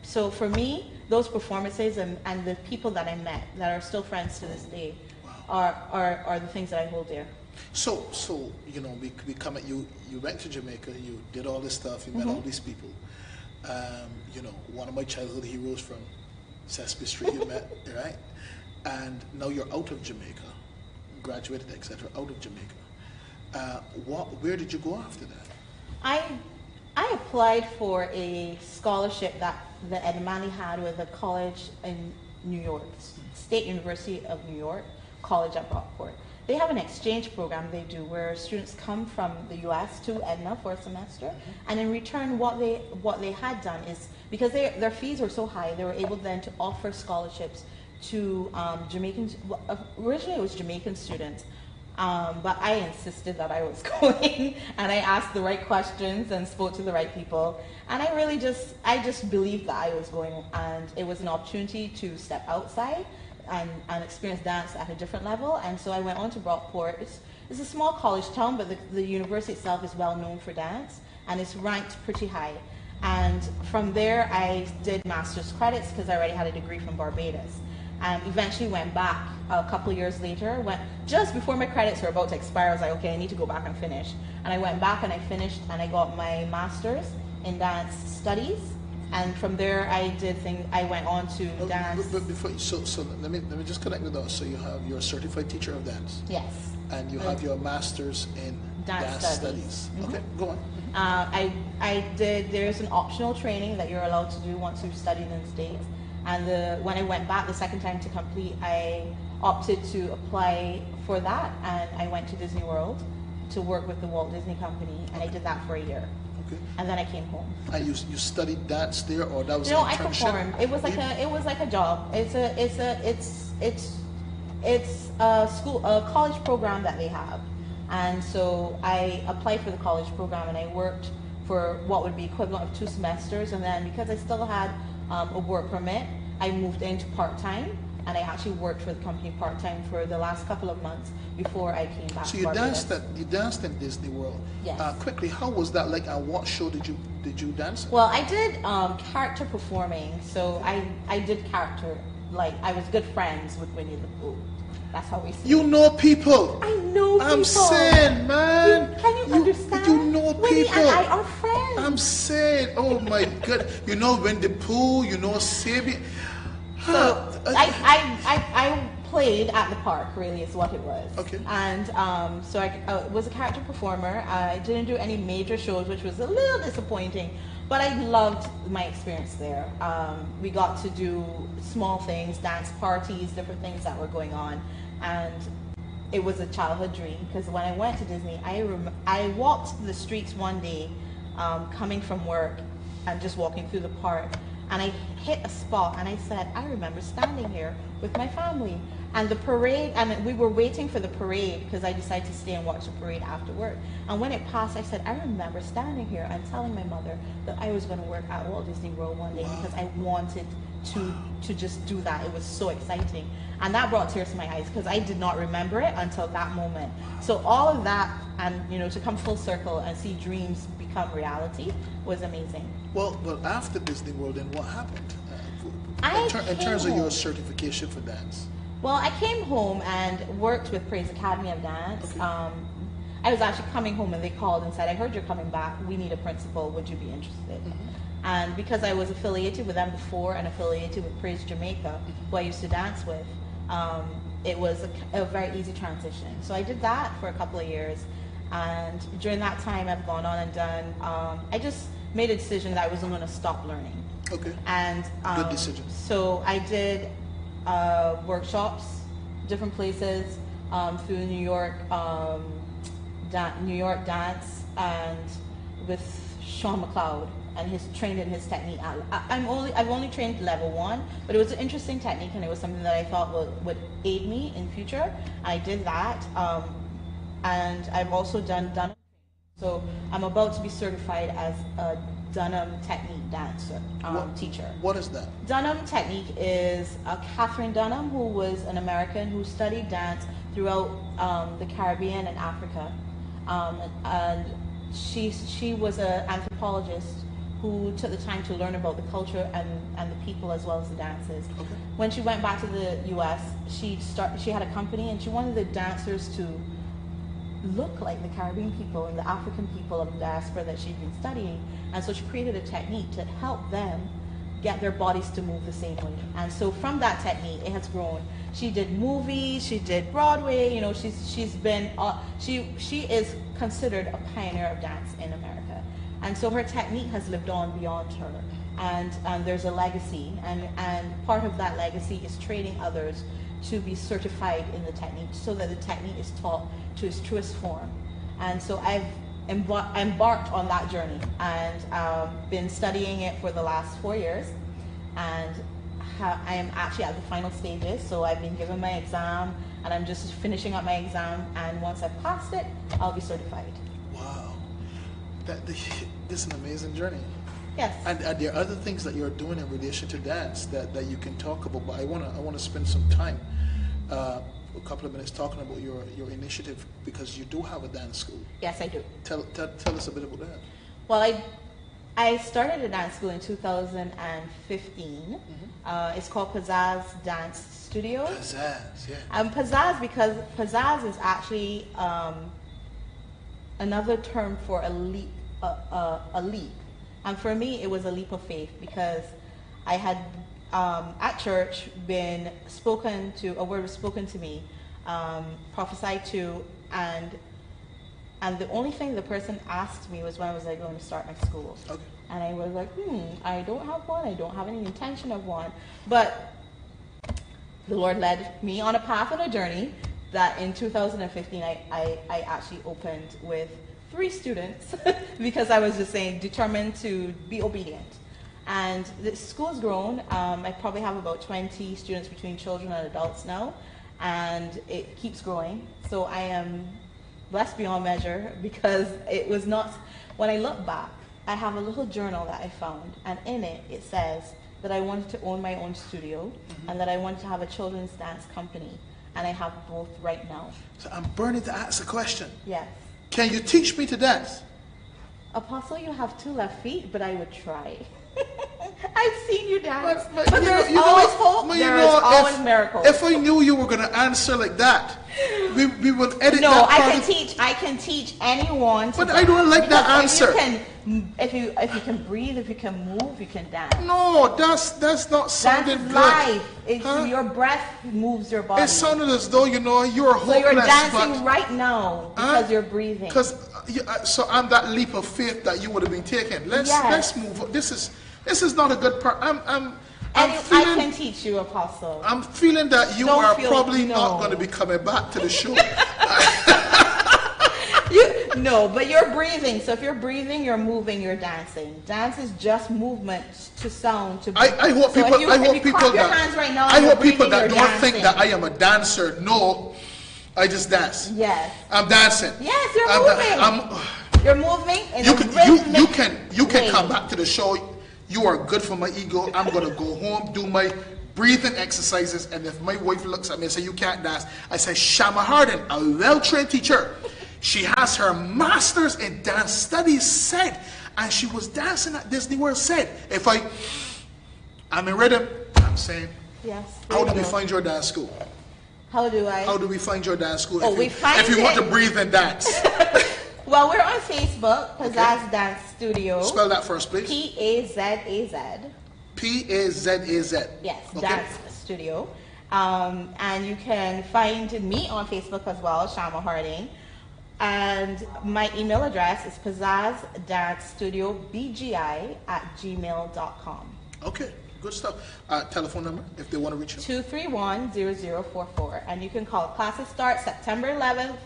So for me, those performances and the people that I met that are still friends to this day are the things that I hold dear. So we come at you. You went to Jamaica. You did all this stuff. You met all these people. One of my childhood heroes from Sesame Street you met, right? And now you're out of Jamaica, graduated, etc. Out of Jamaica. Where did you go after that? I applied for a scholarship that the Edmani had with a college in New York, State University of New York, college at Brockport. They have an exchange program they do where students come from the U.S. to Edna for a semester, and in return what they had done is, because their fees were so high, they were able then to offer scholarships to Jamaicans. Originally it was Jamaican students, but I insisted that I was going, and I asked the right questions and spoke to the right people, and I just believed that I was going, and it was an opportunity to step outside and experience dance at a different level. And so I went on to Brockport. It's a small college town, but the university itself is well known for dance, and it's ranked pretty high. And from there I did master's credits because I already had a degree from Barbados, and eventually went back a couple of years later. Just before my credits were about to expire, I was like, okay, I need to go back and finish. And I went back and I finished, and I got my master's in dance studies. And from there, I went on to dance. But before, so let me just connect with those. So you have your certified teacher of dance. Yes. And you have your master's in dance studies. Okay, go on. I did. There's an optional training that you're allowed to do once you've studied in the States. And when I went back the second time to complete, I opted to apply for that, and I went to Disney World to work with the Walt Disney Company, and I did that for a year. Okay. And then I came home. And you studied dance there, or that was No, an I internship? performed. It was like a job. It's a college program that they have, and so I applied for the college program, and I worked for what would be equivalent of 2 semesters, and then because I still had a work permit, I moved into part-time, and I actually worked for the company part-time for the last couple of months before I came back. So to you Barbados. danced in Disney World. Yes. Quickly, how was that like, and what show did you dance in? Well, I did character performing, so I did character. Like, I was good friends with Winnie the Pooh. That's how we see You it. know people. I know people. I'm saying, man. Can you understand? You know Winnie people. and I are friends. I'm saying, oh my God. You know Winnie the Pooh, you know Sabi. So I played at the park, really, is what it was. Okay. And so I was a character performer. I didn't do any major shows, which was a little disappointing, but I loved my experience there. We got to do small things, dance parties, different things that were going on, and it was a childhood dream, because when I went to Disney, I walked the streets one day coming from work and just walking through the park, and I hit a spot, and I said, I remember standing here with my family. And the parade, and we were waiting for the parade, because I decided to stay and watch the parade after work. And when it passed, I said, I remember standing here and telling my mother that I was going to work at Walt Disney World one day, because I wanted to just do that. It was so exciting. And that brought tears to my eyes, because I did not remember it until that moment. So all of that, and to come full circle and see dreams become reality was amazing. Well, after Disney World, then what happened? In terms came of your home. certification for dance? Well, I came home and worked with Praise Academy of Dance. Okay. I was actually coming home and they called and said, I heard you're coming back. We need a principal. Would you be interested? And because I was affiliated with them before and affiliated with Praise Jamaica, who I used to dance with, it was a very easy transition. So I did that for a couple of years. And during that time, I've gone on and done, I just made a decision that I wasn't going to stop learning. Okay. And Good decision. So I did workshops, different places, through New York, New York dance, and with Sean McLeod, and trained in his technique. I've only trained level 1, but it was an interesting technique, and it was something that I thought would aid me in future. I did that, and I've also done Dunham. So I'm about to be certified as a Dunham technique dancer teacher. What is that? Dunham technique is Catherine Dunham, who was an American who studied dance throughout the Caribbean and Africa, and she was an anthropologist who took the time to learn about the culture and the people as well as the dances. Okay. When she went back to the U.S., she had a company, and she wanted the dancers to look like the Caribbean people and the African people of the diaspora that she'd been studying. And so she created a technique to help them get their bodies to move the same way. And so from that technique, it has grown. She did movies, she did Broadway, she's been, she is considered a pioneer of dance in America. And so her technique has lived on beyond her. And there's a legacy, and part of that legacy is training others to be certified in the technique, so that the technique is taught to its truest form. And so I've embarked on that journey, and been studying it for the last 4 years, and I am actually at the final stages. So I've been given my exam, and I'm just finishing up my exam, and once I've passed it, I'll be certified. Wow. This is an amazing journey. Yes. And there are other things that you're doing in relation to dance that you can talk about, but I want to spend some time, a couple of minutes, talking about your initiative, because you do have a dance school. Yes, I do. Tell us a bit about that. Well, I started a dance school in 2015. It's called Pizzazz Dance Studio. Pizzazz, yeah. Pizzazz, because Pizzazz is actually another term for a leap. A leap. And for me, it was a leap of faith, because I had at church been spoken to, a word was spoken to me, prophesied to, and the only thing the person asked me was, when was I going to start my school? Okay. And I was like, I don't have one. I don't have any intention of one. But the Lord led me on a path and a journey that in 2015 I actually opened with 3 students because I was just saying determined to be obedient. And the school's grown. I probably have about 20 students between children and adults now, and it keeps growing. So I am blessed beyond measure because it was not, when I look back, I have a little journal that I found, and in it, it says that I wanted to own my own studio and that I wanted to have a children's dance company, and I have both right now. So I'm burning to ask a question. Yes. Can you teach me to dance? Apostle, you have 2 left feet, but I would try. I've seen you dance. But you there's know, always hope. There There's always miracles. If I knew you were going to answer like that, we would edit no, that part. I can teach anyone. But I don't like that answer. If you can breathe, if you can move, you can dance. No, that's not sounding That's good. life. It's your breath moves your body. It sounded as though you're hopeless. So you're dancing right now because you're breathing. So I'm that leap of faith that you would have been taking. Let's move on. This is not a good part. I can teach you, Apostle. I'm feeling that you are probably not going to be coming back to the show. No, but you're breathing. So if you're breathing, you're moving, you're dancing. Dance is just movement to sound. To I hope so people. I hope people that don't think that I am a dancer. No, I just dance. Yes. I'm dancing. Yes, you're moving. You're moving. You can come back to the show. You are good for my ego. I'm gonna go home, do my breathing exercises, and if my wife looks at me and says you can't dance, I say Shama Harding, a well-trained teacher. She has her master's in dance studies said, and she was dancing at Disney World said, if I'm in rhythm, I'm saying, yes. How do we find your dance school? How do we find your dance school? If you want to breathe and dance. Well, we're on Facebook, Pizzazz Dance Studio. Spell that first, please. P-A-Z-A-Z. P-A-Z-A-Z. Yes, okay. Dance Studio. And you can find me on Facebook as well, Shama Harding. And my email address is pizzazzdancestudioBGI@gmail.com. Okay, good stuff. Telephone number, if they want to reach you. 231-0044. And you can call. Classes start September 11th.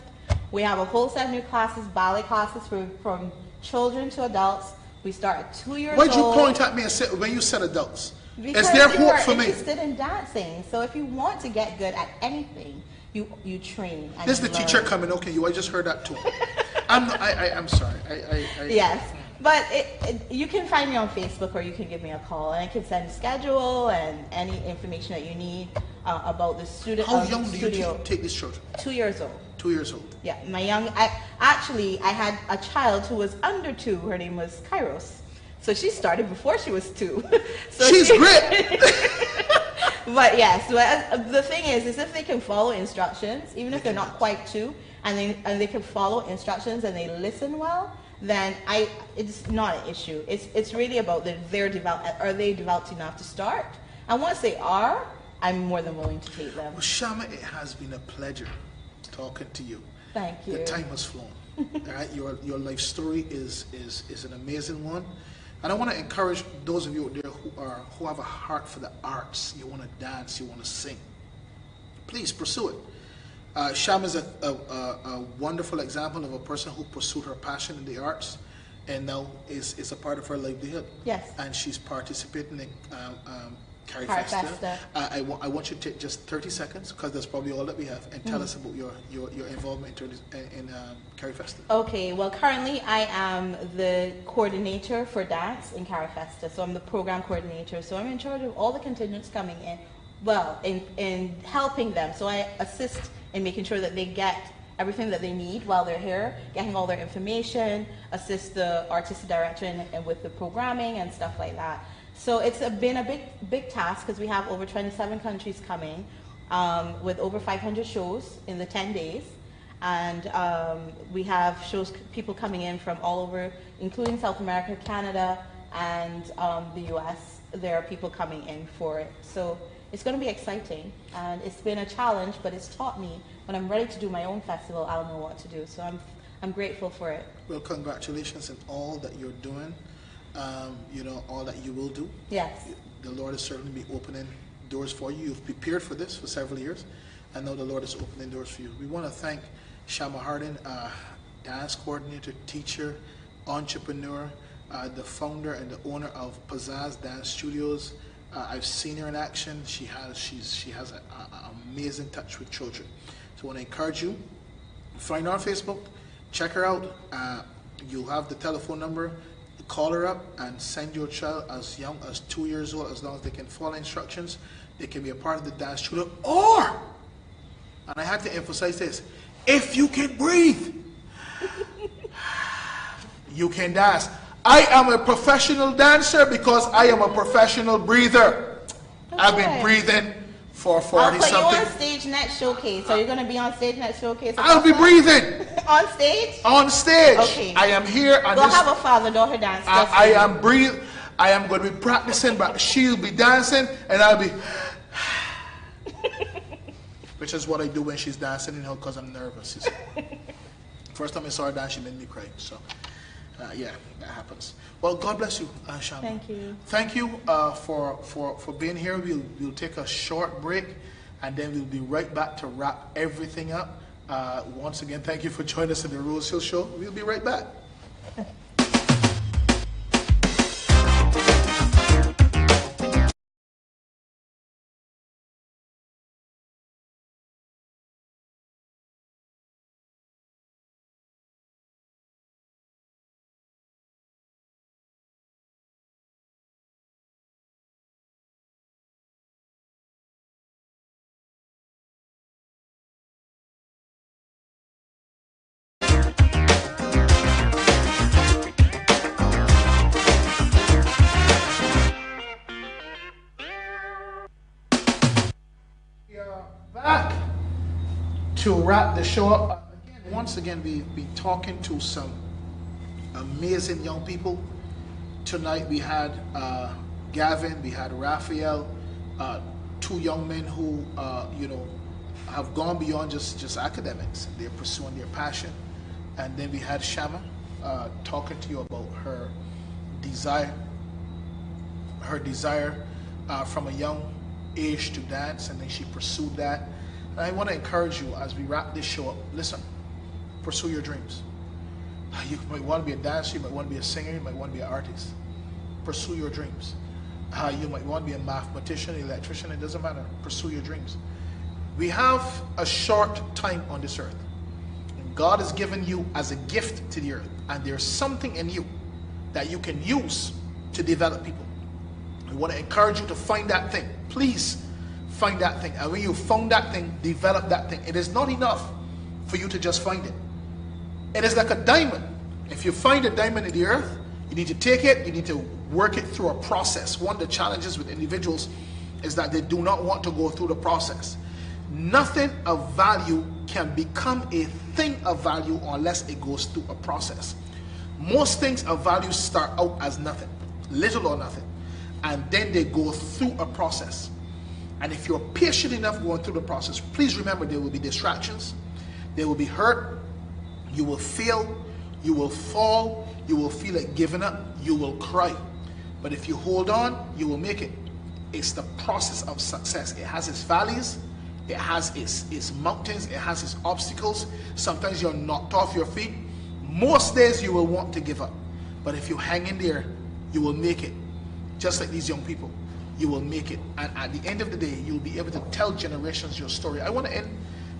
We have a whole set of new classes, ballet classes from children to adults. We start at 2 years old. Why'd you point at me and say, when you said adults? Because is there hope for me? You're interested in dancing. So if you want to get good at anything, you train. And this is the teacher coming. Okay, I just heard that too. I'm sorry. Yes. But you can find me on Facebook, or you can give me a call, and I can send a schedule and any information that you need about the student. How young do you take these children? 2 years old. 2 years old. Yeah, I had a child who was under 2. Her name was Kairos. So she started before she was 2. So she's great. But yes, the thing is if they can follow instructions, even if they're not quite 2, and they can follow instructions and they listen well, then it's not an issue. It's really about are they developed enough to start? And once they are, I'm more than willing to take them. Well, Shama, it has been a pleasure talking to you. Thank you. The time has flown. All right, your life story is an amazing one, and I want to encourage those of you out there who have a heart for the arts. You want to dance, you want to sing. Please pursue it. Shama is a wonderful example of a person who pursued her passion in the arts, and now is a part of her livelihood. Yes. And she's participating in Carrie Festa. I want you to take just 30 seconds, because that's probably all that we have, and tell us about your involvement in Carrie Festa. Okay, well currently I am the coordinator for dance in Carrie Festa, so I'm the program coordinator, so I'm in charge of all the contingents coming in, in helping them, so I assist in making sure that they get everything that they need while they're here, getting all their information, assist the artistic director and with the programming and stuff like that. So it's been a big task, because we have over 27 countries coming with over 500 shows in the 10 days. And we have people coming in from all over, including South America, Canada, and the US. There are people coming in for it. So it's going to be exciting. And it's been a challenge, but it's taught me when I'm ready to do my own festival, I'll know what to do. So I'm grateful for it. Well, congratulations on all that you're doing. All that you will do. Yes. The Lord has certainly been opening doors for you. You've prepared for this for several years, and now the Lord is opening doors for you. We want to thank Shama Harding, dance coordinator, teacher, entrepreneur, the founder and the owner of Pizzazz Dance Studios. I've seen her in action. She has an amazing touch with children. So I want to encourage you, find her on Facebook, check her out. You'll have the telephone number. Call her up and send your child as young as 2 years old, as long as they can follow instructions. They can be a part of the dance studio. Or, and I had to emphasize this, if you can breathe, you can dance. I am a professional dancer because I am a professional breather. Okay. I've been breathing for 40 something. I'll put you on stage next showcase. So you're going to be on stage next showcase? I'll be breathing. On stage? On stage. Okay. I am here. We'll have a father-daughter dance. I am breathing. I am going to be practicing, but she'll be dancing and I'll be... Which is what I do when she's dancing, you know, because I'm nervous. You see. First time I saw her dance, she made me cry. So, yeah, that happens. Well, God bless you, Shama. Thank you. Thank you for being here. We'll take a short break, and then we'll be right back to wrap everything up. Once again, thank you for joining us in the Rosehill Show. We'll be right back. Back to wrap the show up. Once again, we've been talking to some amazing young people. Tonight we had Gavin, we had Raphael, two young men who have gone beyond just academics. They're pursuing their passion. And then we had Shama talking to you about her desire from a young age to dance, and then she pursued that. And I want to encourage you as we wrap this show up, listen, pursue your dreams. You might want to be a dancer, you might want to be a singer, you might want to be an artist. Pursue your dreams. You might want to be a mathematician, an electrician, it doesn't matter. Pursue your dreams. We have a short time on this earth. And God has given you as a gift to the earth, and there's something in you that you can use to develop people. We want to encourage you to find that thing. Please find that thing. And when you found that thing, develop that thing. It is not enough for you to just find it. It is like a diamond. If you find a diamond in the earth, you need to take it, you need to work it through a process. One of the challenges with individuals is that they do not want to go through the process. Nothing of value can become a thing of value unless it goes through a process. Most things of value start out as nothing, little or nothing. And then they go through a process. And if you're patient enough going through the process, please remember there will be distractions, there will be hurt, you will fail, you will fall, you will feel like giving up, you will cry. But if you hold on, you will make it. It's the process of success. It has its valleys, it has its mountains, it has its obstacles. Sometimes you're knocked off your feet. Most days you will want to give up. But if you hang in there, you will make it. Just like these young people, you will make it. And at the end of the day, you'll be able to tell generations your story. I want to end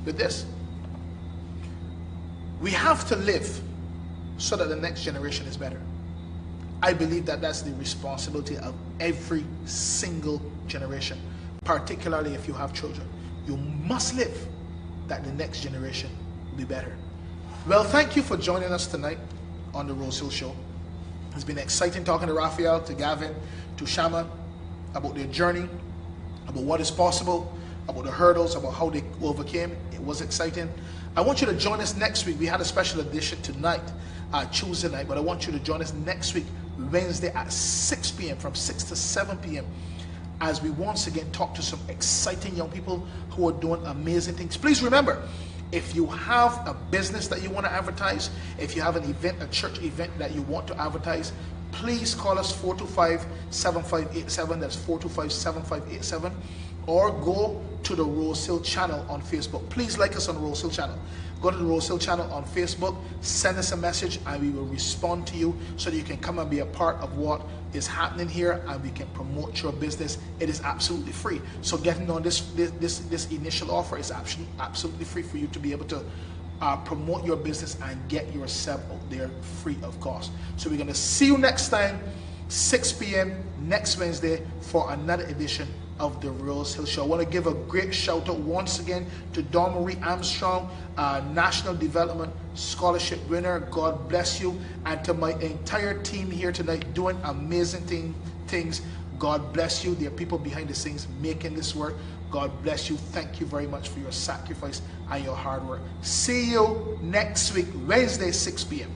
with this. We have to live so that the next generation is better. I believe that that's the responsibility of every single generation, particularly if you have children. You must live that the next generation will be better. Well, thank you for joining us tonight on the Rosehill Show. It's been exciting talking to Raphael, to Gavin, to Shama about their journey, about what is possible, about the hurdles, about how they overcame. It was exciting. I want you to join us next week. We had a special edition tonight, Tuesday night, but I want you to join us next week, Wednesday at 6 p.m., from 6 to 7 p.m., as we once again talk to some exciting young people who are doing amazing things. Please remember, if you have a business that you want to advertise, if you have an event, a church event that you want to advertise, please call us 425-7587. That's 425-7587. Or go to the Rosehill channel on Facebook. Please like us on the Rosehill channel. Go to the Rosehill channel on Facebook, send us a message, and we will respond to you so that you can come and be a part of what is happening here, and we can promote your business. It is absolutely free. So getting on this initial offer is absolutely free for you to be able to promote your business and get yourself out there free of cost. So we're going to see you next time, 6 p.m. next Wednesday for another edition of the Rosehill Show. I want to give a great shout out once again to Dawn Marie Armstrong, National Development Scholarship winner. God bless you. And to my entire team here tonight doing amazing things. God bless you. There are people behind the scenes making this work. God bless you. Thank you very much for your sacrifice and your hard work. See you next week, Wednesday, 6 p.m.